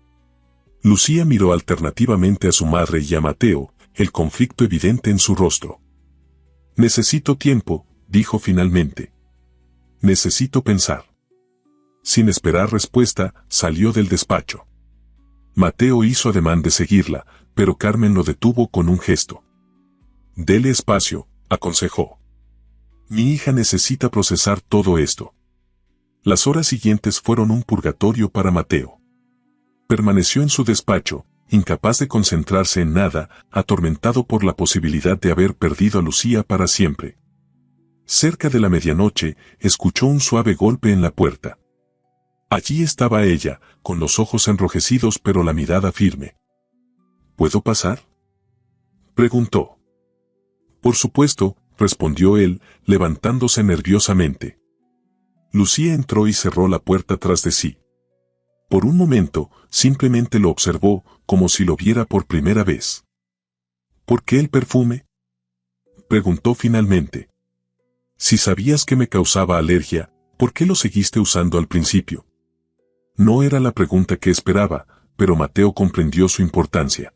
[SPEAKER 1] Lucía miró alternativamente a su madre y a Mateo, el conflicto evidente en su rostro. Necesito tiempo, dijo finalmente. Necesito pensar. Sin esperar respuesta, salió del despacho. Mateo hizo ademán de seguirla, pero Carmen lo detuvo con un gesto. Dele espacio, aconsejó. Mi hija necesita procesar todo esto. Las horas siguientes fueron un purgatorio para Mateo. Permaneció en su despacho, incapaz de concentrarse en nada, atormentado por la posibilidad de haber perdido a Lucía para siempre. Cerca de la medianoche, escuchó un suave golpe en la puerta. Allí estaba ella, con los ojos enrojecidos pero la mirada firme. ¿Puedo pasar?, preguntó. Por supuesto, respondió él, levantándose nerviosamente. Lucía entró y cerró la puerta tras de sí. Por un momento, simplemente lo observó, como si lo viera por primera vez. ¿Por qué el perfume?, preguntó finalmente. Si sabías que me causaba alergia, ¿por qué lo seguiste usando al principio? No era la pregunta que esperaba, pero Mateo comprendió su importancia.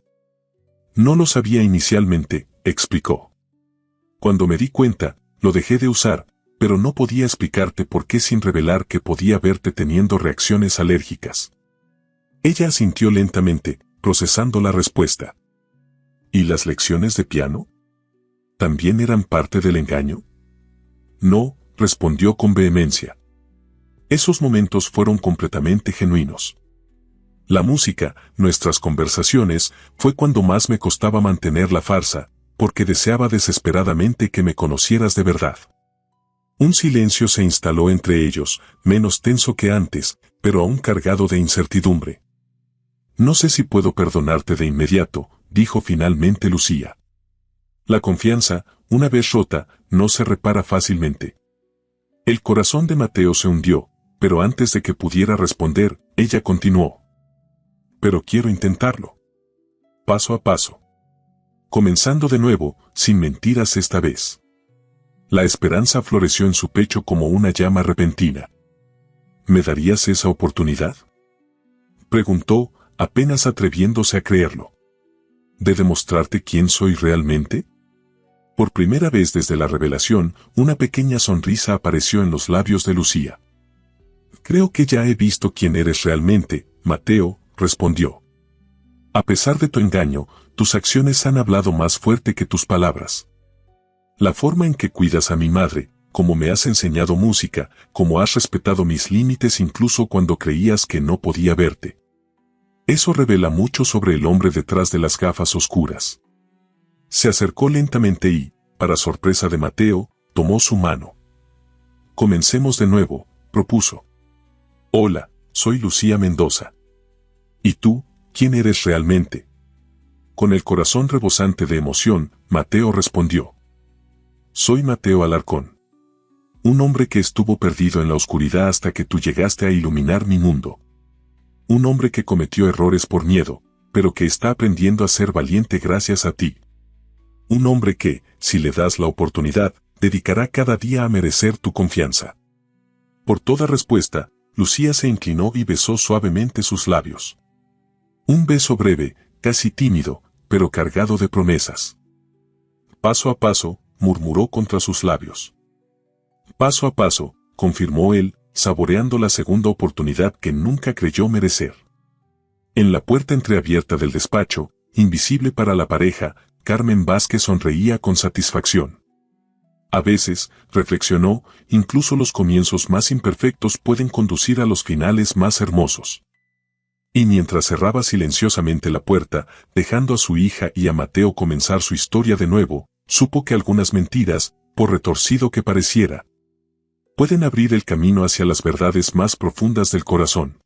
[SPEAKER 1] No lo sabía inicialmente, explicó. Cuando me di cuenta, lo dejé de usar, pero no podía explicarte por qué sin revelar que podía verte teniendo reacciones alérgicas. Ella asintió lentamente, procesando la respuesta. ¿Y las lecciones de piano? ¿También eran parte del engaño? No, respondió con vehemencia. Esos momentos fueron completamente genuinos. La música, nuestras conversaciones, fue cuando más me costaba mantener la farsa, porque deseaba desesperadamente que me conocieras de verdad. Un silencio se instaló entre ellos, menos tenso que antes, pero aún cargado de incertidumbre. No sé si puedo perdonarte de inmediato, dijo finalmente Lucía. La confianza, una vez rota, no se repara fácilmente. El corazón de Mateo se hundió, pero antes de que pudiera responder, ella continuó. Pero quiero intentarlo. Paso a paso. Comenzando de nuevo, sin mentiras esta vez. La esperanza floreció en su pecho como una llama repentina. ¿Me darías esa oportunidad?, preguntó, apenas atreviéndose a creerlo. ¿De demostrarte quién soy realmente? Por primera vez desde la revelación, una pequeña sonrisa apareció en los labios de Lucía. Creo que ya he visto quién eres realmente, Mateo, respondió. A pesar de tu engaño, tus acciones han hablado más fuerte que tus palabras. La forma en que cuidas a mi madre, como me has enseñado música, como has respetado mis límites incluso cuando creías que no podía verte. Eso revela mucho sobre el hombre detrás de las gafas oscuras. Se acercó lentamente y, para sorpresa de Mateo, tomó su mano. Comencemos de nuevo, propuso. Hola, soy Lucía Mendoza. ¿Y tú, quién eres realmente? Con el corazón rebosante de emoción, Mateo respondió. Soy Mateo Alarcón. Un hombre que estuvo perdido en la oscuridad hasta que tú llegaste a iluminar mi mundo. Un hombre que cometió errores por miedo, pero que está aprendiendo a ser valiente gracias a ti. Un hombre que, si le das la oportunidad, dedicará cada día a merecer tu confianza. Por toda respuesta, Lucía se inclinó y besó suavemente sus labios. Un beso breve, casi tímido, pero cargado de promesas. Paso a paso, murmuró contra sus labios. Paso a paso, confirmó él, saboreando la segunda oportunidad que nunca creyó merecer. En la puerta entreabierta del despacho, invisible para la pareja, Carmen Vázquez sonreía con satisfacción. A veces, reflexionó, incluso los comienzos más imperfectos pueden conducir a los finales más hermosos. Y mientras cerraba silenciosamente la puerta, dejando a su hija y a Mateo comenzar su historia de nuevo, supo que algunas mentiras, por retorcido que pareciera, pueden abrir el camino hacia las verdades más profundas del corazón.